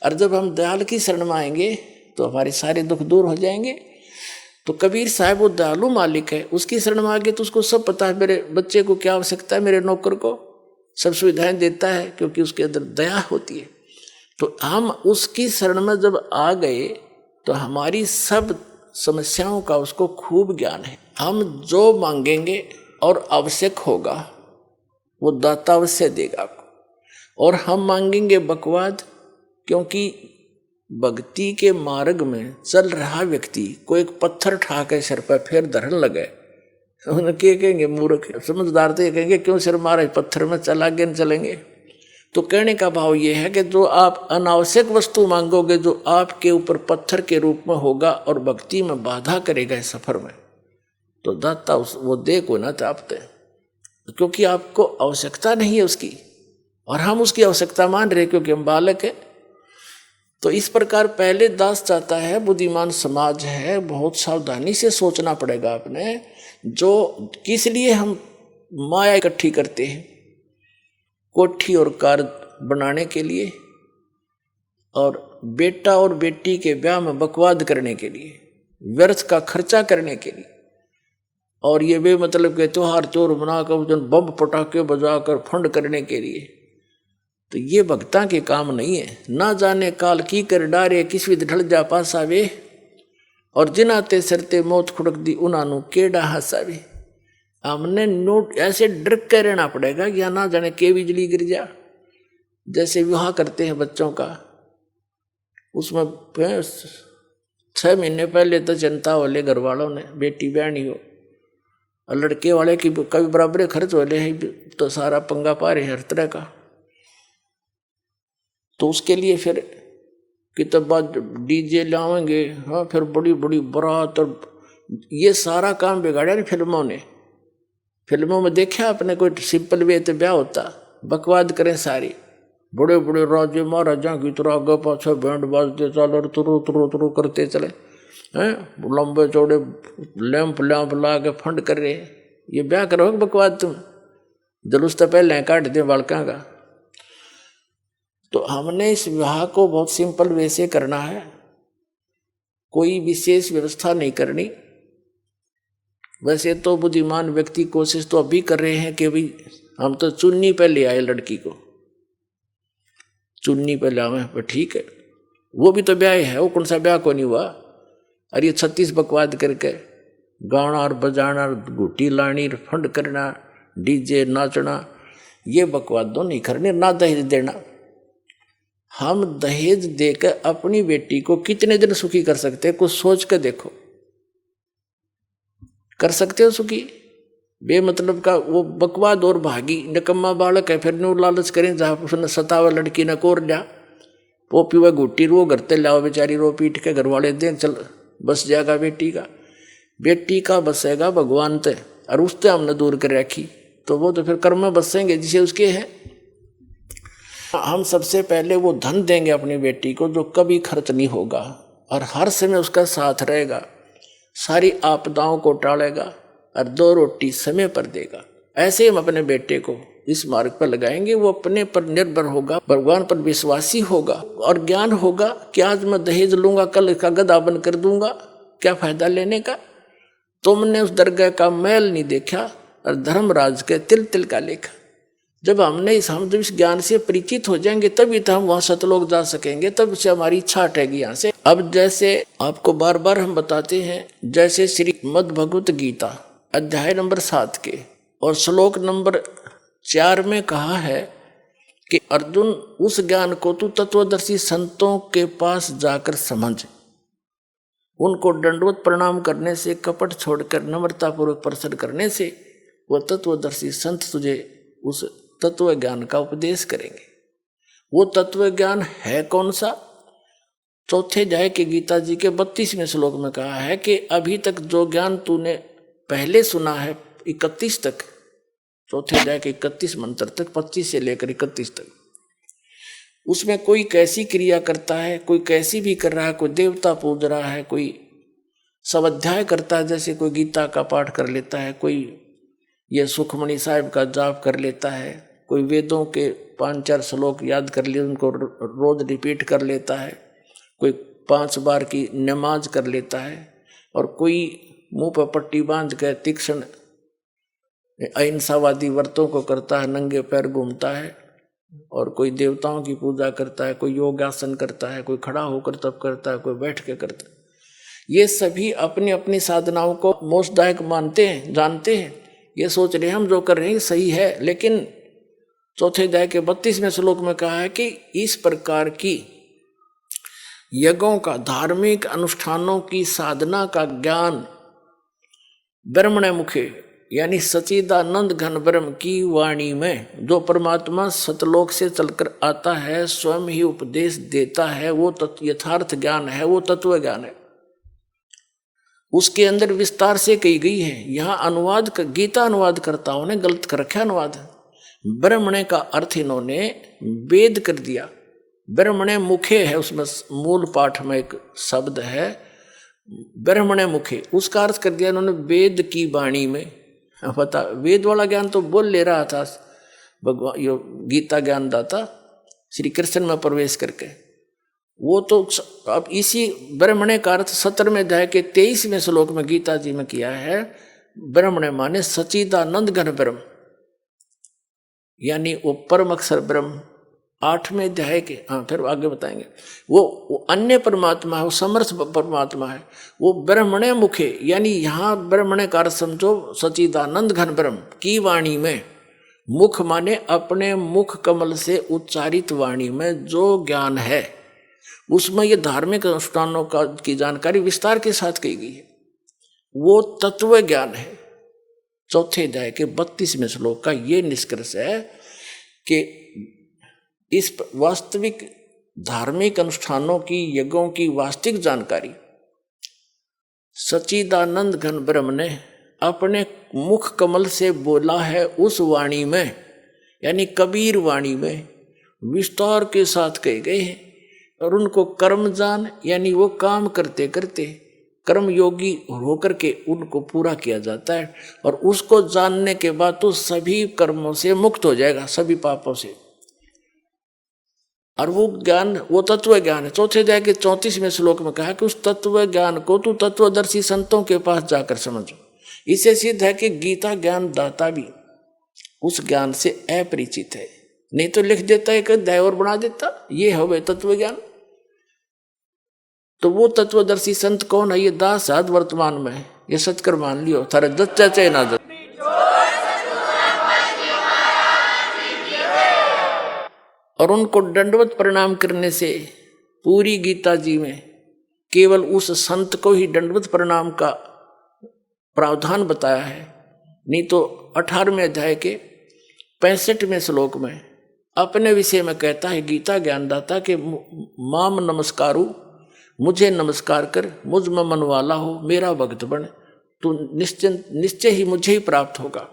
और जब हम दयाल की शरण में आएंगे तो हमारे सारे दुख दूर हो जाएंगे। तो कबीर साहब वो दयालु मालिक है, उसकी शरण में आ गए तो उसको सब पता है, मेरे बच्चे को क्या आवश्यकता है, मेरे नौकर को सब सुविधाएं देता है, क्योंकि उसके अंदर दया होती है। तो हम उसकी शरण में जब आ गए तो हमारी सब समस्याओं का उसको खूब ज्ञान है। हम जो मांगेंगे और आवश्यक होगा वो दाता अवश्य देगा आपको। और हम मांगेंगे बकवाद, क्योंकि भक्ति के मार्ग में चल रहा व्यक्ति को एक पत्थर ठा के सिर पर फिर धरन लगे, उनके कहेंगे मूर्ख। समझदार तो ये कहेंगे क्यों सिर मारे, पत्थर में चल आगे न चलेंगे। तो कहने का भाव ये है कि जो आप अनावश्यक वस्तु मांगोगे, जो आपके ऊपर पत्थर के रूप में होगा और भक्ति में बाधा करेगा इस सफर में, तो दाता वो दे को ना चाहते, क्योंकि आपको आवश्यकता नहीं है उसकी, और हम उसकी आवश्यकता मान रहे क्योंकि हम बालक है। तो इस प्रकार पहले दास चाहता है, बुद्धिमान समाज है, बहुत सावधानी से सोचना पड़ेगा आपने। जो किस लिए हम माया इकट्ठी करते हैं, कोठी और कार बनाने के लिए, और बेटा और बेटी के ब्याह में बकवाद करने के लिए, व्यर्थ का खर्चा करने के लिए, और ये भी मतलब के त्योहार चोर बनाकर बम पटाखे बजाकर फंड करने के लिए। तो ये भक्ता के काम नहीं है। ना जाने काल की कर डारे, किस विध ढल जा पासावे, और जिनाते सरते मौत खुड़क दी उनानु केड़ा हसावे। हमने नोट ऐसे डर के रहना पड़ेगा या ना जाने के बिजली गिर जा। जैसे विवाह करते हैं बच्चों का, उसमें 6 महीने पहले तो चिंता वाले घर वालों ने, बेटी बहनी हो, और लड़के वाले की कभी बराबर खर्च वाले हैं, तो सारा पंगा पा रहे हर तरह का। तो उसके लिए फिर कितना डीजे लाएंगे, हाँ, फिर बड़ी बड़ी बारात, और ये सारा काम बिगाड़ा नहीं फिल्मों ने। फिल्मों में देखा आपने, कोई सिंपल वे तो ब्याह होता, बकवाद करें सारी, बड़े बड़े राजे महाराजा की तरह आगे पाछे बैंड बाजते चल और तुरु तुरु तुरु करते चले हैं, लंबे चौड़े लैंप ला के फंड कर रहे। ये ब्याह करोगे बकवाद तुम, जुलूस तो पहले काट दे बालका का। तो हमने इस विवाह को बहुत सिंपल वे से करना है, कोई विशेष व्यवस्था नहीं करनी। वैसे तो बुद्धिमान व्यक्ति कोशिश तो अभी कर रहे हैं कि भाई हम तो चुन्नी पे ले आए लड़की को, चुन्नी पे लावे, पर ठीक है, वो भी तो ब्याह है, वो कौन सा ब्याह को नहीं हुआ। और ये 36 बकवाद करके गाना और बजाना, घुटी लानी, फंड करना, डीजे नाचना, ये बकवाद तो नहीं करने। ना दहेज देना, हम दहेज देकर अपनी बेटी को कितने दिन सुखी कर सकते हैं, कुछ सोच कर देखो। कर सकते हो सुखी? बेमतलब का वो बकवाद और भागी निकम्मा बालक है, फिर न्यू लालच करें जहाँ उसने सतावा लड़की ने कोर लिया, वो पीवा घुट्टी रो घरते लाओ बेचारी रो पीट के घर वाले दें चल बस जाएगा बेटी का बसेगा भगवान ते, और उससे हमने दूर कर रखी तो वो तो फिर कर्म में बसेंगे जिसे उसके हैं। हम सबसे पहले वो धन देंगे अपनी बेटी को जो कभी खर्च नहीं होगा और हर समय उसका साथ रहेगा, सारी आपदाओं को टालेगा और 2 रोटी समय पर देगा। ऐसे हम अपने बेटे को इस मार्ग पर लगाएंगे, वो अपने पर निर्भर होगा, भगवान पर विश्वासी होगा और ज्ञान होगा कि आज मैं दहेज लूंगा कल इसका गधा बन कर दूंगा, क्या फायदा लेने का। तुमने उस दरगाह का मैल नहीं देखा और धर्मराज के तिल तिल का लेखा। जब हम जब इस ज्ञान से परिचित हो जाएंगे तभी तो हम वहां सतलोक जा सकेंगे, तब से हमारी इच्छा हटेगी यहाँ से। अब जैसे आपको बार बार हम बताते हैं, जैसे श्रीमद् भगवत गीता अध्याय नंबर 7 के और श्लोक नंबर 4 में कहा है कि अर्जुन उस ज्ञान को तू तत्वदर्शी संतों के पास जाकर समझ, उनको दंडवत प्रणाम करने से, कपट छोड़कर नम्रतापूर्वक प्रसन्न करने से वो तत्वदर्शी संत तुझे उस तत्व ज्ञान का उपदेश करेंगे। वो तत्व ज्ञान है कौन सा? चौथे अध्याय के गीता जी के 32वें श्लोक में कहा है कि अभी तक जो ज्ञान तूने पहले सुना है 31 तक, चौथे अध्याय के 31 मंत्र तक, 25 से लेकर 31 तक, उसमें कोई कैसी क्रिया करता है, कोई कैसी भी कर रहा है, कोई देवता पूज रहा है, कोई स्वाध्याय करता है, जैसे कोई गीता का पाठ कर लेता है, कोई ये सुखमणि साहिब का जाप कर लेता है, कोई वेदों के 5-4 श्लोक याद कर लिए उनको रोज रिपीट कर लेता है, कोई 5 बार की नमाज कर लेता है, और कोई मुंह पर पट्टी बांध कर तीक्ष्ण अहिंसावादी व्रतों को करता है, नंगे पैर घूमता है, और कोई देवताओं की पूजा करता है, कोई योगासन करता है, कोई खड़ा होकर तप करता है, कोई बैठ के करता है। ये सभी अपनी अपनी साधनाओं को मोक्षदायक मानते हैं, जानते हैं, ये सोच रहे हैं हम जो कर रहे हैं सही है, लेकिन चौथे अध्याय के 32वें श्लोक में कहा है कि इस प्रकार की यज्ञों का, धार्मिक अनुष्ठानों की साधना का ज्ञान ब्रह्मण मुखे यानी सच्चिदानंद घन ब्रह्म की वाणी में जो परमात्मा सतलोक से चलकर आता है, स्वयं ही उपदेश देता है, वो यथार्थ ज्ञान है, वो तत्व ज्ञान है। उसके अंदर विस्तार से कही गई है। यहाँ अनुवाद गीता अनुवादकर्ताओं ने गलत कर रखा अनुवाद। ब्रह्मणे का अर्थ इन्होंने वेद कर दिया, ब्रह्मणे मुखे है, उसमें मूल पाठ में एक शब्द है ब्रह्मणे मुखे, उसका अर्थ कर दिया इन्होंने वेद की वाणी में। पता वेद वाला ज्ञान तो बोल ले रहा था भगवान, यो गीता ज्ञान दाता श्री कृष्ण में प्रवेश करके, वो तो अब इसी ब्रह्मणे का अर्थ 17वें अध्याय के 23वें श्लोक में गीता जी में किया है। ब्रह्मणे माने सच्चिदानंद घन ब्रह्म, यानी वो परम अक्षर ब्रह्म। 8वें अध्याय के फिर आगे बताएंगे, वो अन्य परमात्मा है, वो समर्थ परमात्मा है, वो ब्रह्मणे मुखे, यानी यहाँ ब्रह्मणे का अर्थ समझो सच्चिदानंद घन ब्रह्म की वाणी में। मुख माने अपने मुख कमल से उच्चारित वाणी में जो ज्ञान है, उसमें ये धार्मिक अनुष्ठानों का की जानकारी विस्तार के साथ कही गई है, वो तत्व ज्ञान है। चौथे अध्याय के 32वें श्लोक का ये निष्कर्ष है कि इस वास्तविक धार्मिक अनुष्ठानों की, यज्ञों की वास्तविक जानकारी सच्चिदानंद घन ब्रह्म ने अपने मुख कमल से बोला है, उस वाणी में यानी कबीर वाणी में विस्तार के साथ कहे गए हैं। और उनको कर्म जान, यानी वो काम करते करते कर्म योगी होकर के उनको पूरा किया जाता है, और उसको जानने के बाद तो सभी कर्मों से मुक्त हो जाएगा, सभी पापों से। और वो ज्ञान, वो तत्व ज्ञान है। चौथे अध्याय के 34वें श्लोक में कहा कि उस तत्व ज्ञान को तू तत्वदर्शी संतों के पास जाकर समझ। इससे सिद्ध है कि गीता ज्ञान दाता भी उस ज्ञान से अपरिचित है, नहीं तो लिख देता एक अध्याय और बना देता, ये हो तत्व ज्ञान। तो वो तत्वदर्शी संत कौन है? ये दास साध वर्तमान में है, ये सचकर मान लियो, थारे दच्चा चाहे ना दच। और उनको दंडवत प्रणाम करने से पूरी गीता जी में केवल उस संत को ही दंडवत प्रणाम का प्रावधान बताया है, नहीं तो 18वें अध्याय के 65वें श्लोक में अपने विषय में कहता है गीता ज्ञानदाता के माम नमस्कारु, मुझे नमस्कार कर, मुझ में मन वाला हो, मेरा भक्त बन, तो निश्चय ही मुझे ही प्राप्त होगा।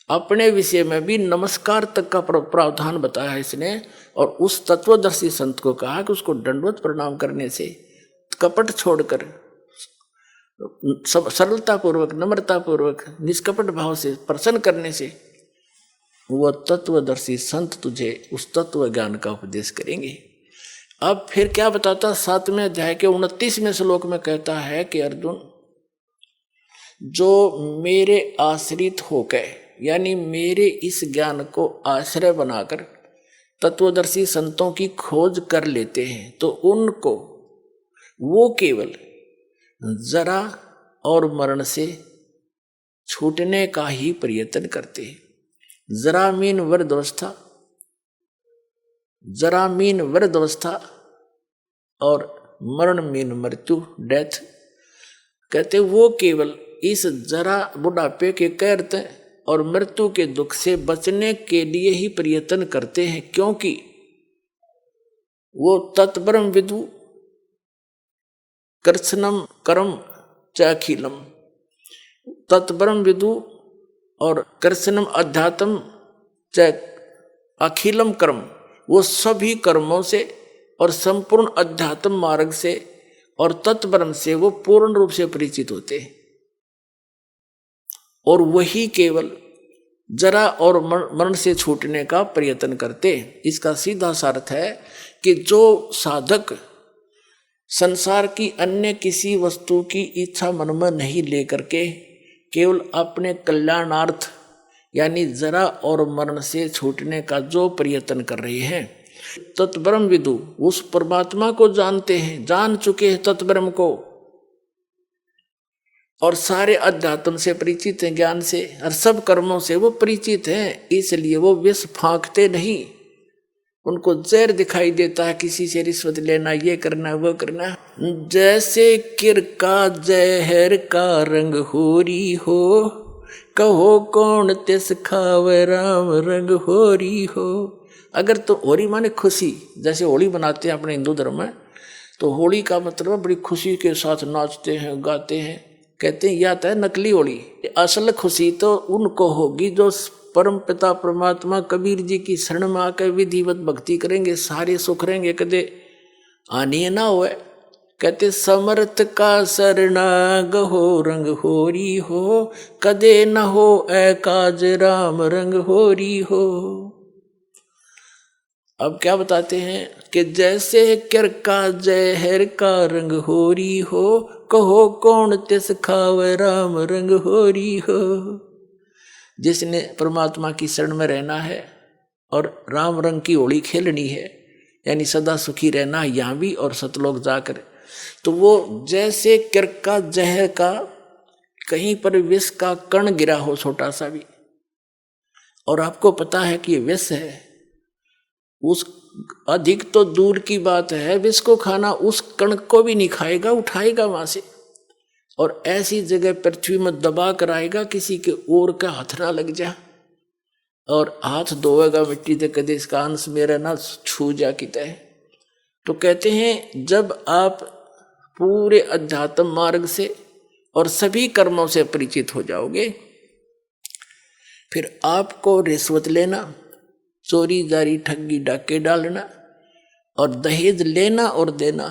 अपने विषय में भी नमस्कार तक का प्रावधान बताया है इसने। और उस तत्वदर्शी संत को कहा कि उसको दंडवत प्रणाम करने से, कपट छोड़कर सब सरलता पूर्वक, नम्रता पूर्वक, निष्कपट भाव से प्रसन्न करने से वह तत्वदर्शी संत तुझे उस तत्व ज्ञान का उपदेश करेंगे। अब फिर क्या बताता, 7वें अध्याय के 29वें श्लोक में कहता है कि अर्जुन, जो मेरे आश्रित होकर, यानी मेरे इस ज्ञान को आश्रय बनाकर तत्वदर्शी संतों की खोज कर लेते हैं, तो उनको वो केवल जरा और मरण से छूटने का ही प्रयत्न करते हैं। जरा मीन वृद्धावस्था, जरा मीन वृद्धावस्था और मरण मीन मृत्यु, डेथ। कहते वो केवल इस जरा बुढ़ापे के कहते और मृत्यु के दुख से बचने के लिए ही प्रयत्न करते हैं, क्योंकि वो तत्ब्रह्म विदु कृष्णम कर्म चाखिलम, तत्ब्रह्म विदु और कृष्णम अध्यात्म च अखिलम कर्म, वो सभी कर्मों से और संपूर्ण अध्यात्म मार्ग से और तत्ब्रह्म से वो पूर्ण रूप से परिचित होते हैं। और वही केवल जरा और मरण से छूटने का प्रयत्न करते। इसका सीधा सा अर्थ है कि जो साधक संसार की अन्य किसी वस्तु की इच्छा मन में नहीं लेकर के केवल अपने कल्याणार्थ यानी जरा और मरण से छूटने का जो प्रयत्न कर रहे हैं, तत्ब्रह्म विदु उस परमात्मा को जानते हैं, जान चुके हैं तत्ब्रह्म को, और सारे अध्यात्म से परिचित हैं, ज्ञान से और सब कर्मों से वो परिचित हैं। इसलिए वो विष फांकते नहीं। उनको जहर दिखाई देता है, किसी से रिश्वत लेना, ये करना, वो करना। जैसे किर का जहर का रंग होरी हो, कहो कौन तिस खावे राम रंग होरी हो। अगर तो होरी माने खुशी, जैसे होली बनाते हैं अपने हिंदू धर्म में, तो होली का मतलब बड़ी खुशी के साथ नाचते हैं, गाते हैं। कहते हैं यह है नकली होली। असल खुशी तो उनको होगी जो परम पिता परमात्मा कबीर जी की शरण में आकर विधिवत भक्ति करेंगे, सारे सुख रहेंगे, कदे आनी ना हो। कहते समर्थ का शरणाग हो रंग होरी हो, कदे न हो ए काज राम रंग होरी हो। अब क्या बताते हैं कि जैसे किर का जहर का रंग होरी हो, कहो कौन तिस खावे राम रंग होरी हो। जिसने परमात्मा की शरण में रहना है और राम रंग की होली खेलनी है, यानी सदा सुखी रहना है यहाँ भी और सतलोक जाकर, तो वो जैसे किर का जहर का कहीं पर विष का कण गिरा हो छोटा सा भी, और आपको पता है कि ये विष है, उस अधिक तो दूर की बात है, विष को खाना उस कण को भी नहीं खाएगा, उठाएगा वहां से और ऐसी जगह पृथ्वी में दबा कर आएगा किसी के और का हाथ ना लग जा, और हाथ धोएगा मिट्टी से, कदे इसका अंश मेरा ना छू जा किता है। तो कहते हैं जब आप पूरे अध्यात्म मार्ग से और सभी कर्मों से परिचित हो जाओगे, फिर आपको रिश्वत लेना, चोरी जारी ठगी डाके डालना और दहेज लेना और देना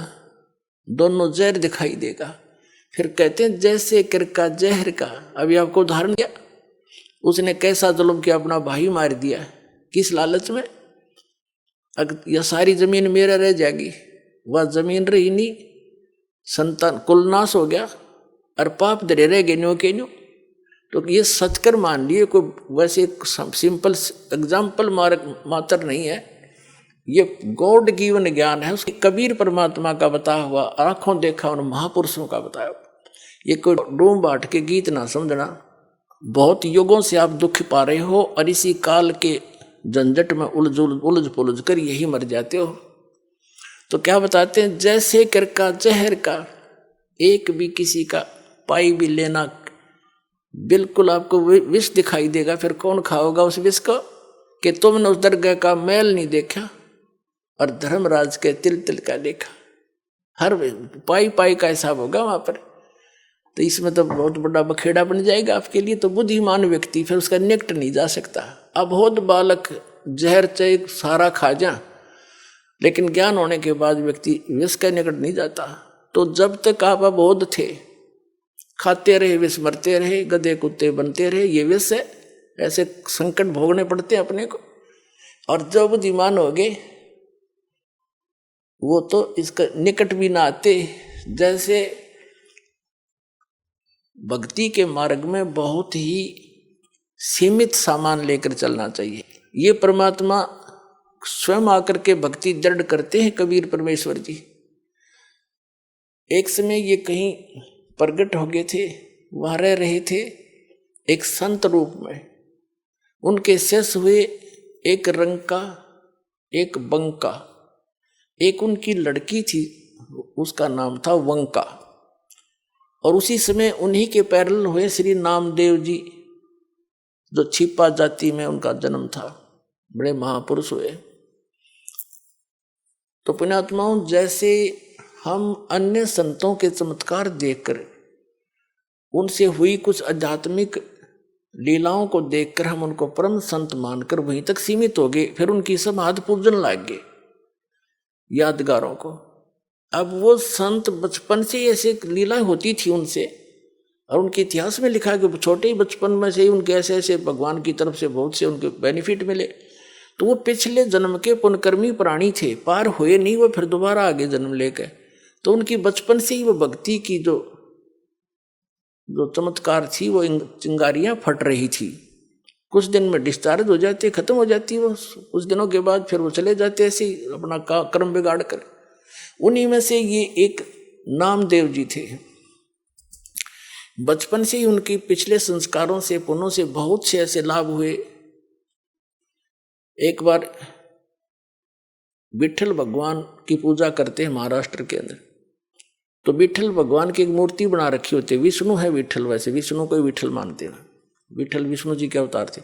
दोनों जहर दिखाई देगा। फिर कहते हैं जैसे किर का जहर का, अभी आपको उदाहरण दिया, उसने कैसा जुल्म किया, अपना भाई मार दिया, किस लालच में, अगर यह सारी जमीन मेरा रह जाएगी, वह जमीन रही नहीं, संतान कुलनाश हो गया और पाप धरे रह गए न्यो के न्यो। तो ये सचकर मान लिए, कोई वैसे सिंपल एग्जाम्पल मात्र नहीं है, ये गॉड गिवन ज्ञान है, उसके कबीर परमात्मा का बताया हुआ, आंखों देखा उन महापुरुषों का बताया। ये कोई डूम बाट के गीत ना समझना। बहुत युगों से आप दुख पा रहे हो और इसी काल के झंझट में उलझ पुलझ कर यही मर जाते हो। तो क्या बताते हैं, जैसे किर का जहर का एक भी किसी का पाई भी लेना बिल्कुल आपको विष दिखाई देगा। फिर कौन खाओगा उस विष को कि तुमने उस दरगाह का मैल नहीं देखा और धर्मराज के तिल तिल का देखा। हर पाई पाई का हिसाब होगा वहां पर। तो इसमें तो बहुत बड़ा बखेड़ा बन जाएगा आपके लिए। तो बुद्धिमान व्यक्ति फिर उसका निकट नहीं जा सकता। अबोध बालक जहर चाहे सारा खा जा, लेकिन ज्ञान होने के बाद व्यक्ति विष के निकट नहीं जाता। तो जब तक आप अबोध थे, खाते रहे विष, मरते रहे, गधे कुत्ते बनते रहे, ये विष है। ऐसे संकट भोगने पड़ते हैं अपने को। और जब बुद्धिमान हो गए वो तो इसका निकट भी ना आते। जैसे भक्ति के मार्ग में बहुत ही सीमित सामान लेकर चलना चाहिए। ये परमात्मा स्वयं आकर के भक्ति दृढ़ करते हैं कबीर परमेश्वर जी। एक समय ये कहीं प्रकट हो गए थे, वहां रह रहे थे एक संत रूप में। उनके शिष्य हुए एक रंग का, एक बंका। एक उनकी लड़की थी, उसका नाम था वंका। और उसी समय उन्हीं के पैरल हुए श्री नामदेव जी, जो छिपा जाति में उनका जन्म था, बड़े महापुरुष हुए। तो पुण्यात्माओं, जैसे हम अन्य संतों के चमत्कार देखकर, उनसे हुई कुछ आध्यात्मिक लीलाओं को देखकर हम उनको परम संत मानकर वहीं तक सीमित हो गए। फिर उनकी समाधि पूजन लग गए, यादगारों को। अब वो संत बचपन से ऐसे लीलाएं होती थी उनसे, और उनके इतिहास में लिखा है कि छोटे ही बचपन में से ही उनके ऐसे ऐसे भगवान की तरफ से बहुत से उनके बेनिफिट मिले। तो वो पिछले जन्म के पुण्यकर्मी प्राणी थे, पार हुए नहीं वो, फिर दोबारा आगे जन्म लेकर। तो उनकी बचपन से ही वो भक्ति की जो चमत्कार थी, वो चिंगारियां फट रही थी। कुछ दिन में डिस्चार्ज हो जाती, खत्म हो जाती वो। कुछ दिनों के बाद फिर वो चले जाते ऐसे अपना कर्म बिगाड़ कर। उन्हीं में से ये एक नामदेव जी थे। बचपन से ही उनकी पिछले संस्कारों से, पुण्यों से बहुत से ऐसे लाभ हुए। एक बार विठल भगवान की पूजा करते हैं महाराष्ट्र के अंदर। तो विठल भगवान की एक मूर्ति बना रखी होती है। विष्णु है विठल, वैसे विष्णु को ही विठल मानते हैं। विठल विष्णु जी के अवतार थे।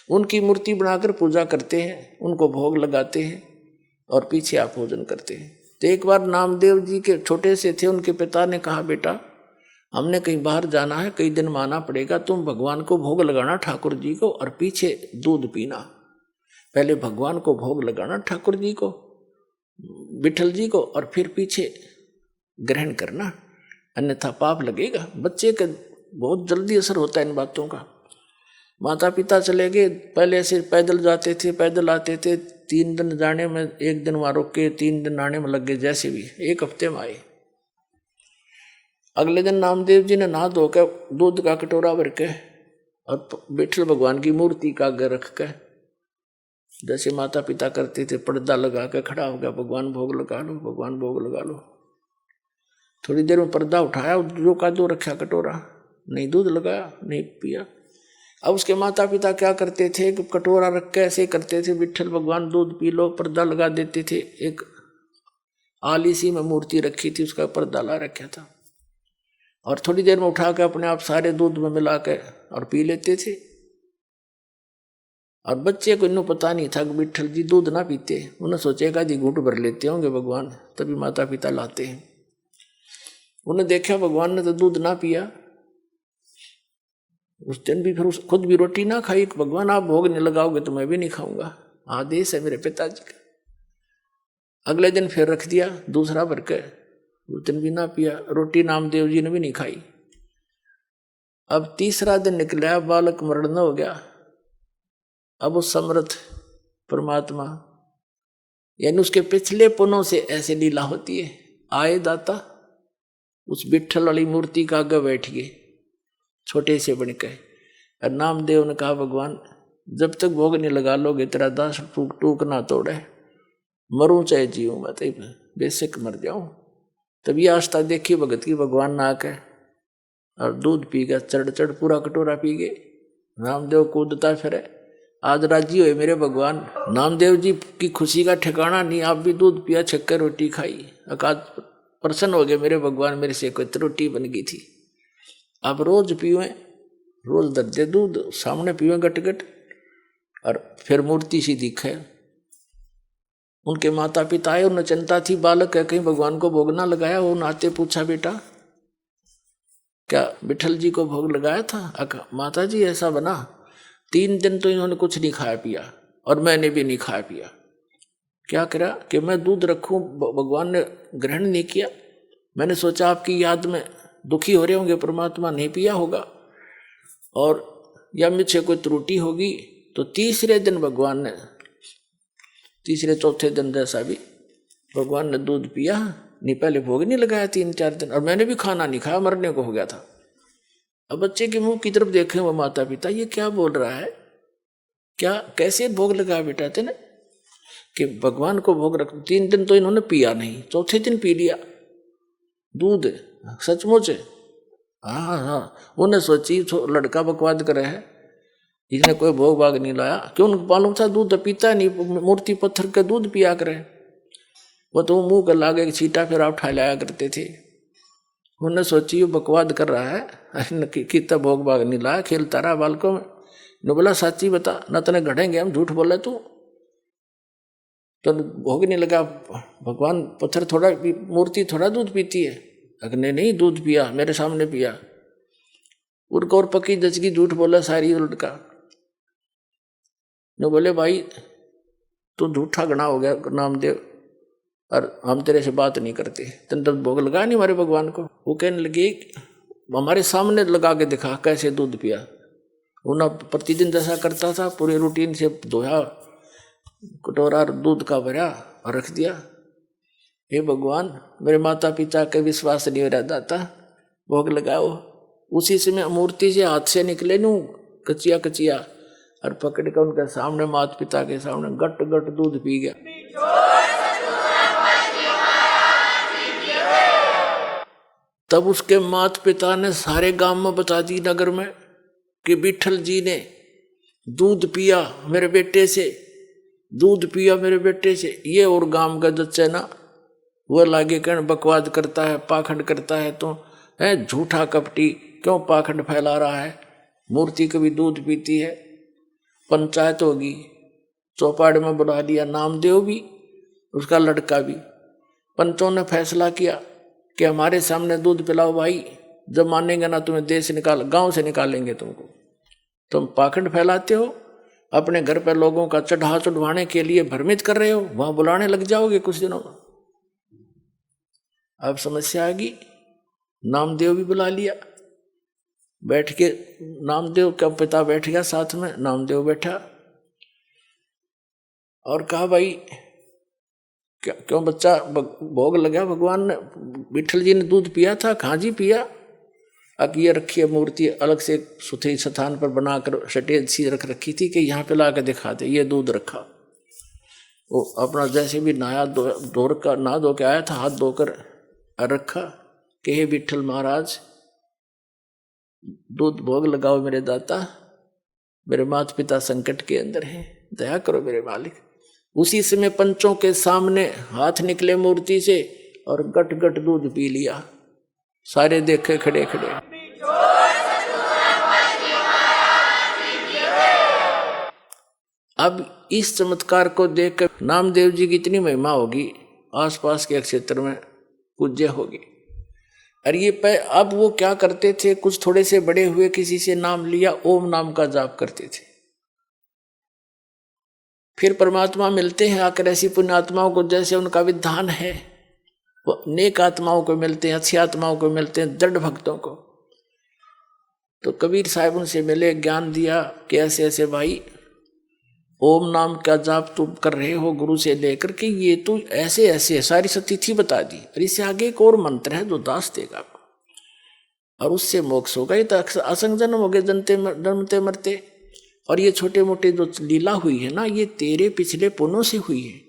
उनकी मूर्ति बनाकर पूजा करते हैं, उनको भोग लगाते हैं और पीछे आप भोजन करते हैं। तो एक बार नामदेव जी के छोटे से थे, उनके पिता ने कहा, बेटा हमने कहीं बाहर जाना है, कई दिन माना पड़ेगा, तुम भगवान को भोग लगाना ठाकुर जी को, और पीछे दूध पीना। पहले भगवान को भोग लगाना ठाकुर जी को, विठल जी को, और फिर पीछे ग्रहण करना, अन्यथा पाप लगेगा। बच्चे का बहुत जल्दी असर होता है इन बातों का। माता पिता चले गए, पहले से पैदल जाते थे, पैदल आते थे। 3 दिन जाने में, 1 दिन वहां रुक के 3 दिन आने में लग गए। जैसे भी 1 हफ्ते में आए। अगले दिन नामदेव जी ने नहा धोकर दूध का कटोरा भर के और विठल भगवान की मूर्ति का आगे रख के, जैसे माता पिता करते थे, पर्दा लगा के खड़ा हो गया, भगवान भोग लगा लो, भगवान भोग लगा लो। थोड़ी देर में पर्दा उठाया, जो का दो रखा कटोरा, नहीं दूध लगाया, नहीं पिया। अब उसके माता पिता क्या करते थे कि कटोरा रख के ऐसे करते थे, विठल भगवान दूध पी लो, पर्दा लगा देते थे। एक आली सी में मूर्ति रखी थी, उसका पर्दा ला रखा था, और थोड़ी देर में उठा के अपने आप सारे दूध में मिला के और पी लेते थे। और बच्चे को इन्हों पता नहीं था कि विठल जी दूध ना पीते। उन्हें सोचेगा जी घूंट भर लेते होंगे भगवान, तभी माता पिता लाते हैं। उन्हें देखा भगवान ने तो दूध ना पिया। उस दिन भी फिर खुद भी रोटी ना खाई। भगवान आप भोग नहीं लगाओगे तो मैं भी नहीं खाऊंगा, आदेश है मेरे पिताजी का। अगले दिन फिर रख दिया दूसरा भर के, उस दिन भी ना पिया। रोटी नामदेव जी ने भी नहीं खाई। अब तीसरा दिन निकला, बालक मरण हो गया। अब उस समर्थ परमात्मा, यानी उसके पिछले पुण्यों से ऐसे लीला होती है। आए दाता उस विठल वाली मूर्ति का आगे बैठ गए, छोटे से बन के। और नामदेव ने कहा, भगवान जब तक भोग नहीं लगा लोगे तेरा दास टूक टूक ना तोड़े, मरूं चाहे जीऊं, मैं तो बेशक मर जाऊं। तभी आस्था देखी भगत की, भगवान ना आके और दूध पी गया, चढ़ चढ़ पूरा कटोरा पी गए। नामदेव कूदता फिरे, आज राजी हुए मेरे भगवान। नामदेव जी की खुशी का ठिकाना नहीं। आप भी दूध पिया, छक्कर रोटी खाई, अकाद प्रसन्न हो गए मेरे भगवान, मेरे से कोई रोटी बन गई थी, आप रोज पिए। रोज दर्जे दूध सामने पीवे गट गट, और फिर मूर्ति सी दिखे। उनके माता पिता आए, उन्हें चिंता थी, बालक है कहीं भगवान को भोग ना लगाया। वो नाते पूछा, बेटा क्या विठल जी को भोग लगाया था? माता जी ऐसा बना, 3 दिन तो इन्होंने कुछ नहीं खाया पिया और मैंने भी नहीं खाया पिया। क्या करा कि मैं दूध रखूं, भगवान ने ग्रहण नहीं किया। मैंने सोचा आपकी याद में दुखी हो रहे होंगे, परमात्मा नहीं पिया होगा और या मुझसे कोई त्रुटि होगी। तो तीसरे दिन भगवान ने, तीसरे चौथे दिन जैसा भी भगवान ने दूध पिया। नहीं पहले भोग नहीं लगाया 3-4 दिन, और मैंने भी खाना नहीं खाया, मरने को हो गया था। अब बच्चे के मुंह की तरफ देखे वो माता पिता, ये क्या बोल रहा है, क्या कैसे भोग लगाया बेटा तेने कि भगवान को भोग रख। 3 दिन तो इन्होंने पिया नहीं, चौथे दिन पी लिया दूध, सचमुच। हाँ, उन्हें सोची लड़का बकवाद करे है, इसने कोई भोग भाग नहीं लाया। क्यों मालूम था दूध पीता नहीं, मूर्ति पत्थर का दूध पिया करे। वो तो मुंह कर लागे छीटा फिर आप उठा लाया करते थे। उन्हें सोची वो बकवाद कर रहा है, कितना भोग भाग नहीं लाया, खेलता रहा बालकों में। ने बोला सच्ची बता, न तने गढ़ेंगे हम, झूठ बोले तू तो भोग नहीं लगा। भगवान पत्थर थोड़ा, मूर्ति थोड़ा दूध पीती है। अगने नहीं दूध पिया, मेरे सामने पिया। उनको और पक्की दचगी झूठ बोला सारी लड़का। ने बोले भाई तू झूठा गणा हो गया नामदेव, और हम तेरे से बात नहीं करते, तेने तो भोग लगा नहीं हमारे भगवान को। वो कहने लगे हमारे सामने लगा के दिखा कैसे दूध पिया। उन्हें प्रतिदिन जैसा करता था, पूरे रूटीन से धोया, कटोरा दूध का भरा और रख दिया। हे भगवान मेरे माता पिता के विश्वास नहीं हो रहा दाता, भोग लगाओ। उसी समय मूर्ति से हाथ से निकले नू कचिया कचिया, और पकड़ कर उनके सामने माता पिता के सामने गट गट दूध पी गया। तब उसके माता पिता ने सारे गांव में बता दी, नगर में, कि विठल जी ने दूध पिया मेरे बेटे से, दूध पिया मेरे बेटे से। ये और गांव का जच्चा ना वो लागे कहने बकवाद करता है, पाखंड करता है, तो है झूठा कपटी, क्यों पाखंड फैला रहा है। मूर्ति कभी दूध पीती है। पंचायत होगी, चौपाड़ में बुला लिया नामदेव भी, उसका लड़का भी। पंचों ने फैसला किया कि हमारे सामने दूध पिलाओ भाई, जब मानेंगे ना तुम्हें देश से निकाल, गांव से निकालेंगे तुमको। तुम पाखंड फैलाते हो, अपने घर पर लोगों का चढ़ाने के लिए भ्रमित कर रहे हो, वहां बुलाने लग जाओगे कुछ दिनों में। अब समस्या आ गई, नामदेव भी बुला लिया। बैठ के नामदेव का पिता बैठ गया साथ में, नामदेव बैठा और कहा भाई क्यों बच्चा भोग लगा भगवान ने, विठल जी ने दूध पिया था? कहाँ जी पिया। अब ये रखी है मूर्ति अलग से सुथरी स्थान पर बनाकर सटेज सी रख रखी थी कि यहाँ पे ला के दिखा दे, ये दूध रखा। वो अपना जैसे भी नहा धो के आया था, हाथ धोकर रखा कि हे विठल महाराज दूध भोग लगाओ मेरे दाता, मेरे माता पिता संकट के अंदर हैं, दया करो मेरे मालिक। उसी समय पंचों के सामने हाथ निकले मूर्ति से और गट गट दूध पी लिया। सारे देखे खड़े खड़े। अब इस चमत्कार को देखकर नामदेव जी की इतनी महिमा होगी, आसपास के क्षेत्र में पूज्य होगी। और ये अब वो क्या करते थे, कुछ थोड़े से बड़े हुए किसी से नाम लिया, ओम नाम का जाप करते थे। फिर परमात्मा मिलते हैं आकर ऐसी पुण्य आत्माओं को, जैसे उनका विधान है, वो नेक आत्माओं को मिलते हैं, अच्छी आत्माओं को मिलते हैं, दृढ़ भक्तों को। तो कबीर साहब उनसे मिले, ज्ञान दिया कि ऐसे ऐसे भाई ओम नाम का जाप तुम कर रहे हो गुरु से लेकर के, ये तो ऐसे ऐसे सारी सतिथि बता दी, और इससे आगे एक और मंत्र है जो दास देगा आपको, और उससे मोक्ष होगा। ये तो असंग जन्म हो गए, जन्मते मरते। और ये छोटे मोटे जो लीला हुई है ना, ये तेरे पिछले पुण्यों से हुई है।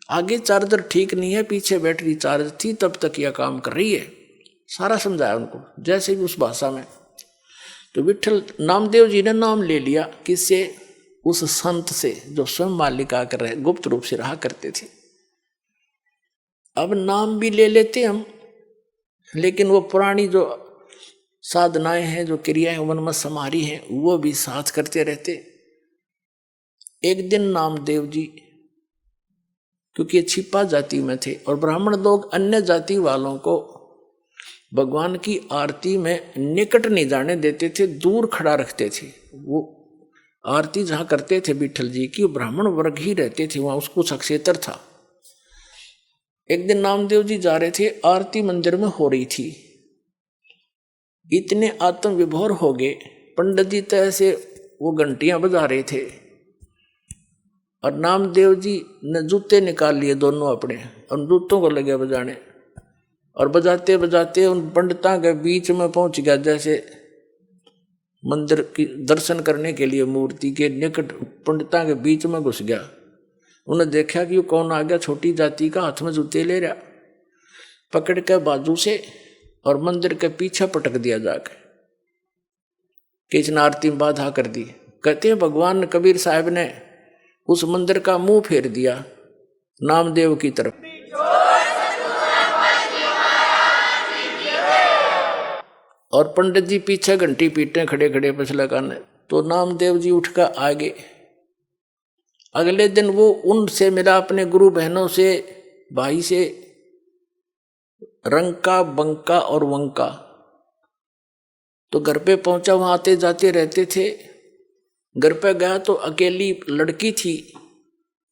आगे चार्जर ठीक नहीं है, पीछे बैटरी चार्ज थी, तब तक यह काम कर रही है। सारा समझाया उनको, जैसे भी उस भाषा में। तो विठल नामदेव जी ने नाम ले लिया, किससे? उस संत से जो स्वयं मालिका कर रहे, गुप्त रूप से रहा करते थे। अब नाम भी ले लेते हम, लेकिन वो पुरानी जो साधनाएं हैं, जो क्रियाएं वन में समारी हैं, वो भी साथ करते रहते। एक दिन नामदेव जी, क्योंकि ये छिपा जाति में थे और ब्राह्मण लोग अन्य जाति वालों को भगवान की आरती में निकट नहीं जाने देते थे, दूर खड़ा रखते थे। वो आरती जहाँ करते थे विठल जी की, ब्राह्मण वर्ग ही रहते थे वहाँ, उसको सक्षेत्र था। एक दिन नामदेव जी जा रहे थे, आरती मंदिर में हो रही थी, इतने आत्म विभोर हो गए, पंडित जी तो ऐसे वो घंटियां बजा रहे थे और नामदेव जी ने जूते निकाल लिए दोनों अपने और जूतों को लगे बजाने, और बजाते बजाते उन पंडितां के बीच में पहुंच गया, जैसे मंदिर की दर्शन करने के लिए मूर्ति के निकट पंडितां के बीच में घुस गया। उन्हें देखा कि वो कौन आ गया, छोटी जाति का, हाथ में जूते ले रहा, पकड़ के बाजू से और मंदिर के पीछे पटक दिया जाकर, किसने आरती में बाधा कर दी। कहते हैं भगवान कबीर साहब ने उस मंदिर का मुंह फेर दिया नामदेव की तरफ। और पंडित जी पीछे घंटी पीटे खड़े खड़े पछला काने, तो नामदेव जी उठकर आगे। अगले दिन वो उनसे मिला, अपने गुरु बहनों से, भाई से, रंका, बंका और वंका। तो घर पे पहुंचा, वहां आते जाते रहते थे। घर पे गया तो अकेली लड़की थी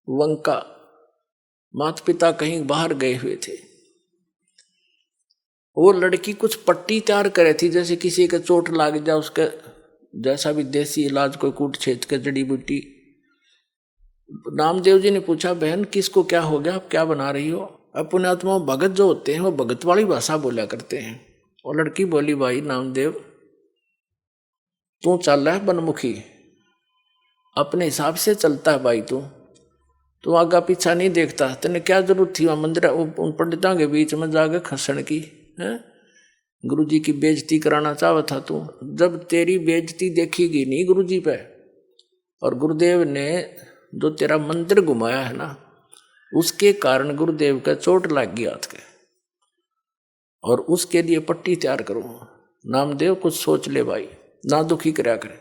वंका, माता पिता कहीं बाहर गए हुए थे। वो लड़की कुछ पट्टी तैयार करे थी, जैसे किसी का चोट लाग जाए उसके जैसा भी देसी इलाज, कोई कूट छेद के जड़ी बूटी। नामदेव जी ने पूछा, बहन किसको क्या हो गया, आप क्या बना रही हो? अपने आत्मा भगत जो होते हैं वो भगत वाली भाषा बोला करते हैं। और लड़की बोली, भाई नामदेव तू चल रहा है बनमुखी, अपने हिसाब से चलता है भाई, तू आगा पीछा नहीं देखता, तेने क्या जरूरत थी वहां मंदिर उन पंडितों के बीच में जाकर खसण की है? गुरु जी की बेइज्जती कराना चाहता था तू। जब तेरी बेइज्जती देखी नहीं गुरु जी पे, और गुरुदेव ने जो तेरा मंदिर घुमाया है ना, उसके कारण गुरुदेव का चोट लग गई हाथ के, और उसके लिए पट्टी तैयार करो। नामदेव कुछ सोच ले भाई, ना दुखी कराया करे।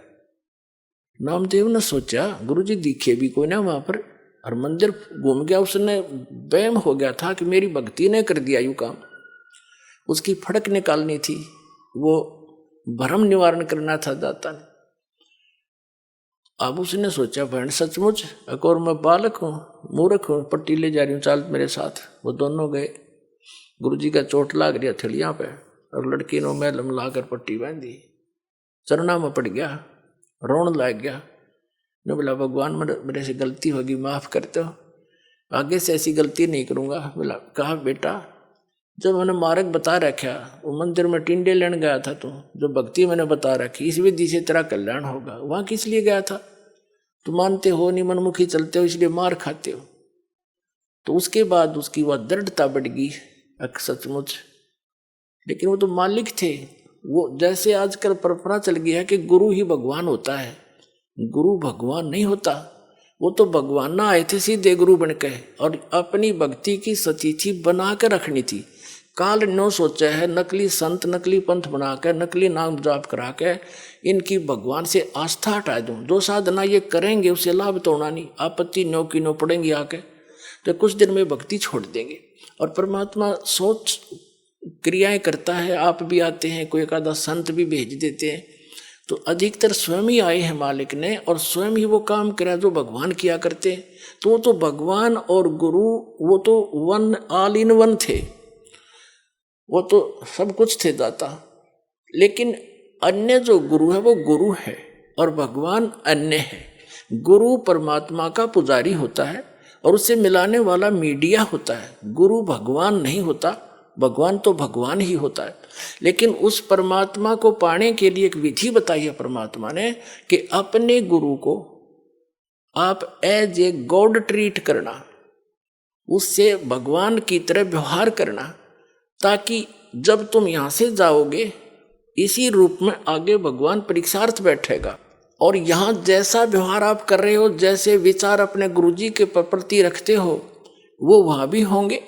नामदेव ने सोचा, गुरु जी दिखे भी कोई ना वहां पर, और मंदिर घूम गया, उसने वहम हो गया था कि मेरी भक्ति ने कर दिया यू काम। उसकी फड़क निकालनी थी, वो भ्रम निवारण करना था दाता ने। अब उसने सोचा, बहन सचमुच एक और मैं बालक हूँ, मूर्ख हूँ, पट्टी ले जा रही हूँ, चाल मेरे साथ। वो दोनों गए। गुरुजी का चोट लाग रही हथेलियां पे, और लड़की ने मैलम लाकर पट्टी बांधी, चरणा में पड़ गया, रोन लग गया। ने बोला, भगवान मेरे से गलती होगी, माफ करते हो, आगे से ऐसी गलती नहीं करूँगा। बोला, कहा बेटा, जब मैंने मार्ग बता रखा, वो मंदिर में टिंडे लेने गया था तू, जो भक्ति मैंने बता रखी, इस विधि से तेरा कल्याण होगा, वहां किस लिए गया था? तू मानते हो नहीं, मनमुखी चलते हो, इसलिए मार खाते हो। तो उसके बाद उसकी वह दृढ़ता बढ़ गई सचमुच। लेकिन वो तो मालिक थे। वो जैसे आजकल परंपरा चल गई है कि गुरु ही भगवान होता है, गुरु भगवान नहीं होता। वो तो भगवान ना आए थे सीधे गुरु बन के, और अपनी भक्ति की सतिथि बना के रखनी थी। काल नो सोचा है नकली संत, नकली पंथ बना के, नकली नाम जाप करा के इनकी भगवान से आस्था हटा दूं। जो साधना ये करेंगे उससे लाभ तो होना नहीं, आपत्ति नो की नो पड़ेंगी आके, तो कुछ दिन में भक्ति छोड़ देंगे। और परमात्मा सोच क्रियाएं करता है, आप भी आते हैं, कोई एक आधा संत भी भेज देते हैं, तो अधिकतर स्वयं ही आए हैं मालिक ने, और स्वयं ही वो काम करा जो भगवान किया करते। तो वो तो भगवान और गुरु, वो तो वन, ऑल इन वन थे, वो तो सब कुछ थे दाता। लेकिन अन्य जो गुरु है वो गुरु है, और भगवान अन्य है। गुरु परमात्मा का पुजारी होता है, और उससे मिलाने वाला मीडिया होता है। गुरु भगवान नहीं होता, भगवान तो भगवान ही होता है। लेकिन उस परमात्मा को पाने के लिए एक विधि बताई है परमात्मा ने, कि अपने गुरु को आप एज ए गॉड ट्रीट करना, उससे भगवान की तरह व्यवहार करना, ताकि जब तुम यहां से जाओगे इसी रूप में आगे भगवान परीक्षार्थ बैठेगा। और यहां जैसा व्यवहार आप कर रहे हो, जैसे विचार अपने गुरुजी के प्रति रखते हो, वो वहां भी होंगे।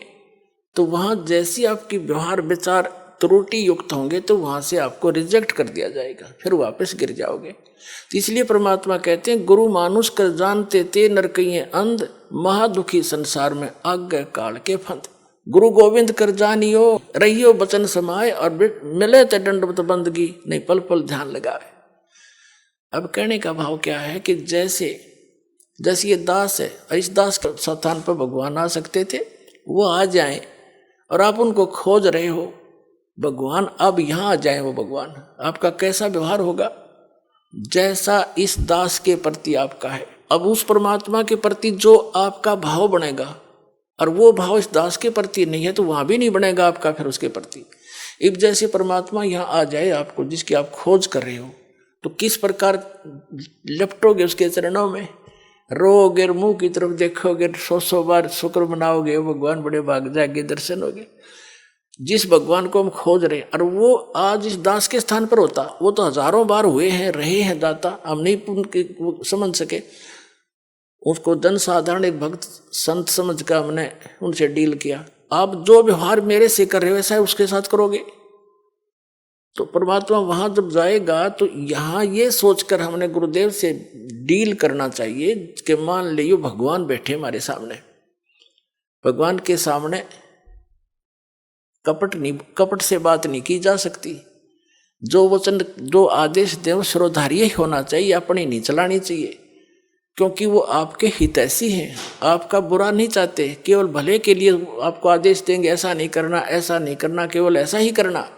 तो वहां जैसी आपकी व्यवहार विचार त्रुटि युक्त होंगे तो वहां से आपको रिजेक्ट कर दिया जाएगा, फिर वापस गिर जाओगे। तो इसलिए परमात्मा कहते हैं गुरु मानुष कर जानते ते नरकइये अंध, महादुखी संसार में आज्ञा काल के फंद। गुरु गोविंद कर जानियो रहियो बचन समाए, और मिले ते दंडवत बंदगी नहीं पल पल ध्यान लगाए। अब कहने का भाव क्या है कि जैसे ये दास है, इस दास के स्थान पर भगवान आ सकते थे, वो आ जाएं और आप उनको खोज रहे हो भगवान, अब यहाँ आ जाए वो भगवान, आपका कैसा व्यवहार होगा? जैसा इस दास के प्रति आपका है। अब उस परमात्मा के प्रति जो आपका भाव बनेगा और वो भाव इस दास के प्रति नहीं है तो वहां भी नहीं बनेगा आपका फिर उसके प्रति। अब जैसे परमात्मा यहाँ आ जाए आपको, जिसकी आप खोज कर रहे हो, तो किस प्रकार लिपटोगे उसके चरणों में, रोगे, मुंह की तरफ देखोगे, 100 बार शुक्र मनाओगे, भगवान बड़े भाग जाएंगे, दर्शन होगे। जिस भगवान को हम खोज रहे और वो आज इस दास के स्थान पर होता, वो तो हजारों बार हुए हैं, रहे हैं दाता, हम नहीं समझ सके। उसको जन साधारण एक भक्त संत समझ कर हमने उनसे डील किया। आप जो व्यवहार मेरे से कर रहे हो वैसा उसके साथ करोगे, तो परमात्मा वहां जब जाएगा तो यहाँ ये सोचकर हमने गुरुदेव से डील करना चाहिए कि मान लियो भगवान बैठे हमारे सामने, भगवान के सामने कपट से बात नहीं की जा सकती। जो वचन जो आदेश दे वो श्रोधार्य ही होना चाहिए, अपनी नहीं चलानी चाहिए, क्योंकि वो आपके हितैषी हैं, आपका बुरा नहीं चाहते, केवल भले के लिए आपको आदेश देंगे, ऐसा नहीं करना, ऐसा नहीं करना, केवल ऐसा ही करना।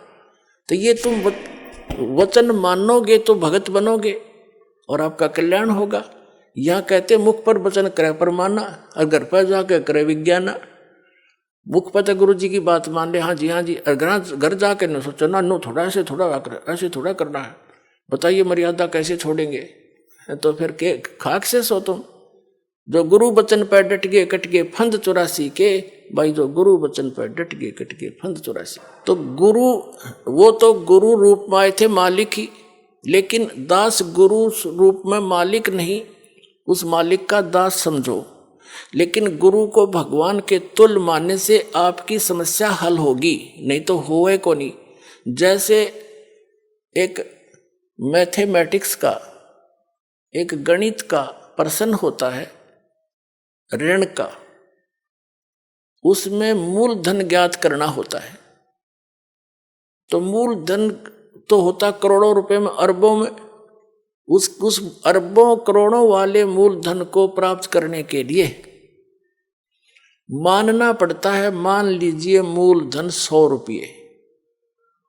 तो ये तुम वचन मानोगे तो भगत बनोगे और आपका कल्याण होगा। यहाँ कहते मुख पर वचन करे पर माना, और घर पर जाकर करे विज्ञाना। मुख पर तो गुरु जी की बात मान ले, हाँ जी, और घर जाकर न सोचो ना, नो थोड़ा ऐसे थोड़ा करना है, बताइए मर्यादा कैसे छोड़ेंगे? तो फिर के खाक से सो तुम। जो गुरु वचन पर डट गए कट गए फंद 84 के, भाई जो गुरु वचन पर डट गए कट गए फंद 84। तो गुरु, वो तो गुरु रूप में आए थे मालिक ही, लेकिन दास गुरु रूप में मालिक नहीं, उस मालिक का दास समझो। लेकिन गुरु को भगवान के तुल्य मानने से आपकी समस्या हल होगी, नहीं तो होए को नहीं। जैसे एक मैथमेटिक्स का, एक गणित का प्रश्न होता है ऋण का, उसमें मूलधन ज्ञात करना होता है। तो मूलधन तो होता करोड़ों रुपए में, अरबों में। उस अरबों करोड़ों वाले मूलधन को प्राप्त करने के लिए मानना पड़ता है, मान लीजिए मूलधन 100 रुपये।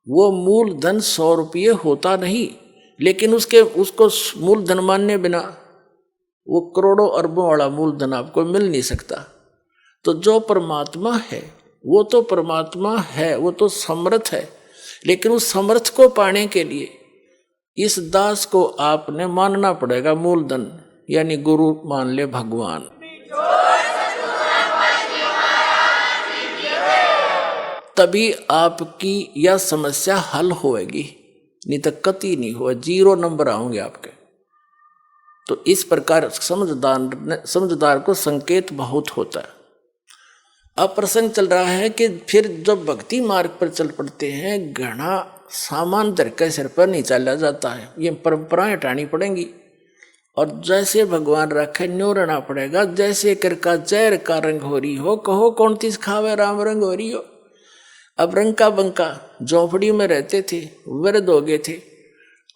वो मूलधन 100 रुपये होता नहीं, लेकिन उसको मूलधन मानने बिना वो करोड़ों अरबों वाला मूलधन आपको मिल नहीं सकता। तो जो परमात्मा है वो तो परमात्मा है, वो तो समर्थ है, लेकिन उस समर्थ को पाने के लिए इस दास को आपने मानना पड़ेगा मूलधन, यानी गुरु मान ले भगवान। तभी आपकी यह समस्या हल होएगी, नहीं तो कति नहीं हुआ, 0 नंबर आओगे आपके। तो इस प्रकार समझदार को संकेत बहुत होता है। अब प्रसंग चल रहा है कि फिर जब भक्ति मार्ग पर चल पड़ते हैं, घना सामान धर के सिर पर नहीं चला जाता है, ये परंपराएं हटानी पड़ेंगी। और जैसे भगवान रखे न्यो रहना पड़ेगा। जैसे कर का जैर का रंग हो रही हो, कहो कौन तीस खावे राम रंग हो रही हो। अब रंग का बंका झोपड़ी में रहते थे, वृद्ध हो गए थे,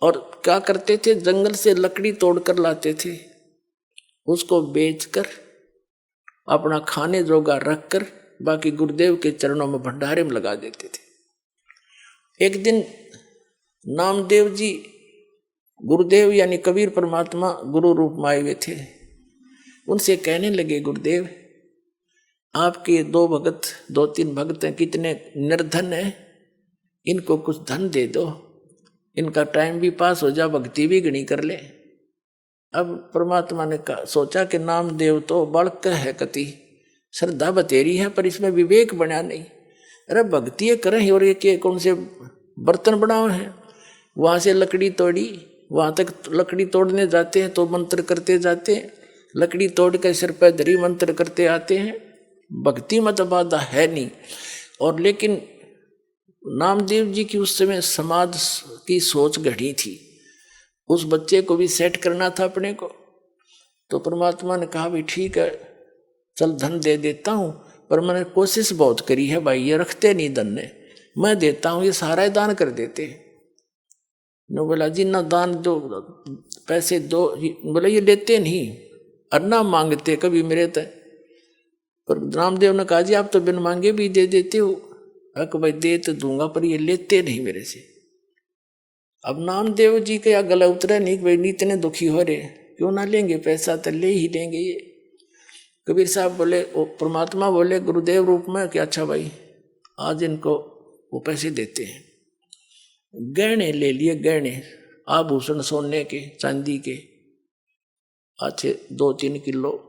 और क्या करते थे, जंगल से लकड़ी तोड़कर लाते थे, उसको बेचकर अपना खाने जोगा रखकर बाकी गुरुदेव के चरणों में भंडारे में लगा देते थे। एक दिन नामदेव जी गुरुदेव यानी कबीर परमात्मा गुरु रूप में आए हुए थे, उनसे कहने लगे, गुरुदेव आपके 2-3 भक्त हैं, कितने निर्धन हैं, इनको कुछ धन दे दो, इनका टाइम भी पास हो जा, भक्ति भी घनी कर ले। अब परमात्मा ने सोचा कि नामदेव तो बालक है, कति श्रद्धा बतेरी है, पर इसमें विवेक बना नहीं। अरे भक्ति करें और ये कौन से बर्तन बनाओ हैं। वहाँ से लकड़ी तोड़ी, वहाँ तक लकड़ी तोड़ने जाते हैं तो मंत्र करते जाते हैं, लकड़ी तोड़ कर सिर पर धरी मंत्र करते आते हैं। भक्ति मत बाधा है नहीं। और लेकिन नामदेव जी की उस समय समाज की सोच घड़ी थी, उस बच्चे को भी सेट करना था अपने को। तो परमात्मा ने कहा भी ठीक है चल धन दे देता हूँ, पर मैंने कोशिश बहुत करी है भाई, ये रखते नहीं धन ने, मैं देता हूँ ये सारा ही दान कर देते। नो बोला जी ना दान दो पैसे दो, बोला ये लेते नहीं और ना मांगते कभी मेरे तय। पर रामदेव ने कहा जी आप तो बिन मांगे भी दे देते हो। अक भाई दे तो दूंगा पर ये लेते नहीं मेरे से। अब नामदेव जी के या गला उतरा नहीं, भाई इतने दुखी हो रहे क्यों ना लेंगे पैसा, तो ले ही लेंगे ये। कबीर साहब बोले, परमात्मा बोले गुरुदेव रूप में कि अच्छा भाई आज इनको वो पैसे देते हैं। गहने ले लिए, गहने आभूषण सोने के चांदी के अच्छे 2-3 किलो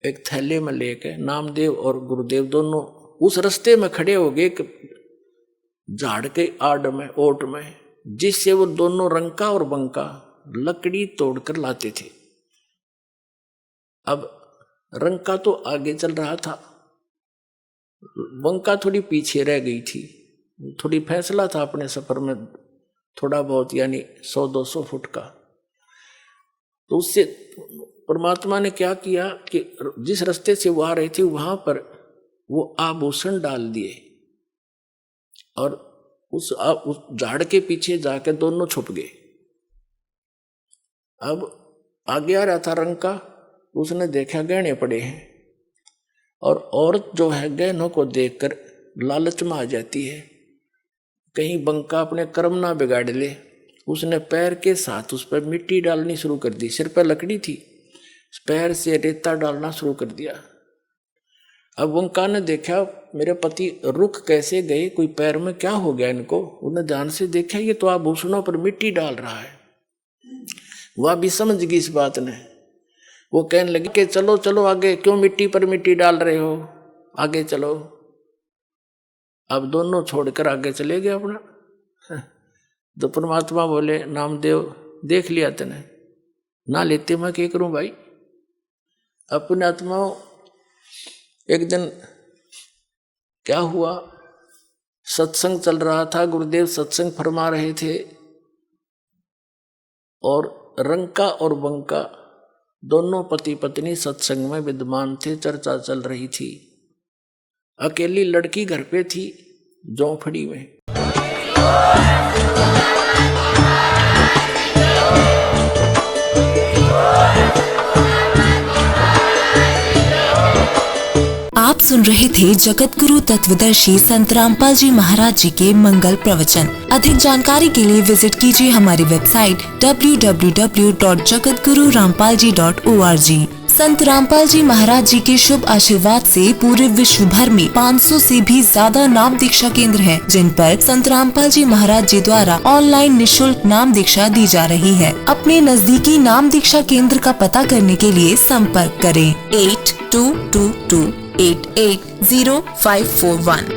एक थैले में लेके नामदेव और गुरुदेव दोनों उस रास्ते में खड़े हो गए, झाड़ के आड़ में ओट में, जिससे वो दोनों रंका और बंका लकड़ी तोड़कर लाते थे। अब रंका तो आगे चल रहा था, बंका थोड़ी पीछे रह गई थी। थोड़ी फैसला था अपने सफर में थोड़ा बहुत, यानी 100-200 फुट का। तो उससे परमात्मा ने क्या किया कि जिस रास्ते से वो आ रहे थे वहां पर वो आभूषण डाल दिए और उस झाड़ के पीछे जाकर दोनों छुप गए। अब आगे आ रहा था रंका, उसने देखा गहने पड़े हैं, और औरत जो है गहनों को देखकर लालच में आ जाती है, कहीं बंका अपने कर्म ना बिगाड़ ले। उसने पैर के साथ उस पर मिट्टी डालनी शुरू कर दी, सिर पर लकड़ी थी, पैर से रेता डालना शुरू कर दिया। अब बंका ने देखा मेरे पति रुक कैसे गए, कोई पैर में क्या हो गया इनको। उन्हें ध्यान से देखा ये तो आभूषणों पर मिट्टी डाल रहा है। वह भी समझ गई इस बात ने। वो कहने लगी कि चलो चलो आगे, क्यों मिट्टी पर मिट्टी डाल रहे हो, आगे चलो। अब दोनों छोड़कर आगे चले गए अपना। तो परमात्मा बोले नामदेव देख लिया तने, ना लेते मैं क्या करूं भाई। अपने आत्माओं एक दिन क्या हुआ, सत्संग चल रहा था, गुरुदेव सत्संग फरमा रहे थे और रंका और बंका दोनों पति पत्नी सत्संग में विद्यमान थे, चर्चा चल रही थी। अकेली लड़की घर पे थी झोंपड़ी में।
आप सुन रहे थे जगत गुरु तत्वदर्शी संत रामपाल जी महाराज जी के मंगल प्रवचन। अधिक जानकारी के लिए विजिट कीजिए हमारी वेबसाइट www.jagatgururampalji.org। संत रामपाल जी महाराज जी के शुभ आशीर्वाद से पूरे विश्व भर में 500 से भी ज्यादा नाम दीक्षा केंद्र हैं, जिन पर संत रामपाल जी महाराज जी द्वारा ऑनलाइन निशुल्क नाम दीक्षा दी जा रही है। अपने नजदीकी नाम दीक्षा केंद्र का पता करने के लिए संपर्क करें 8222880541।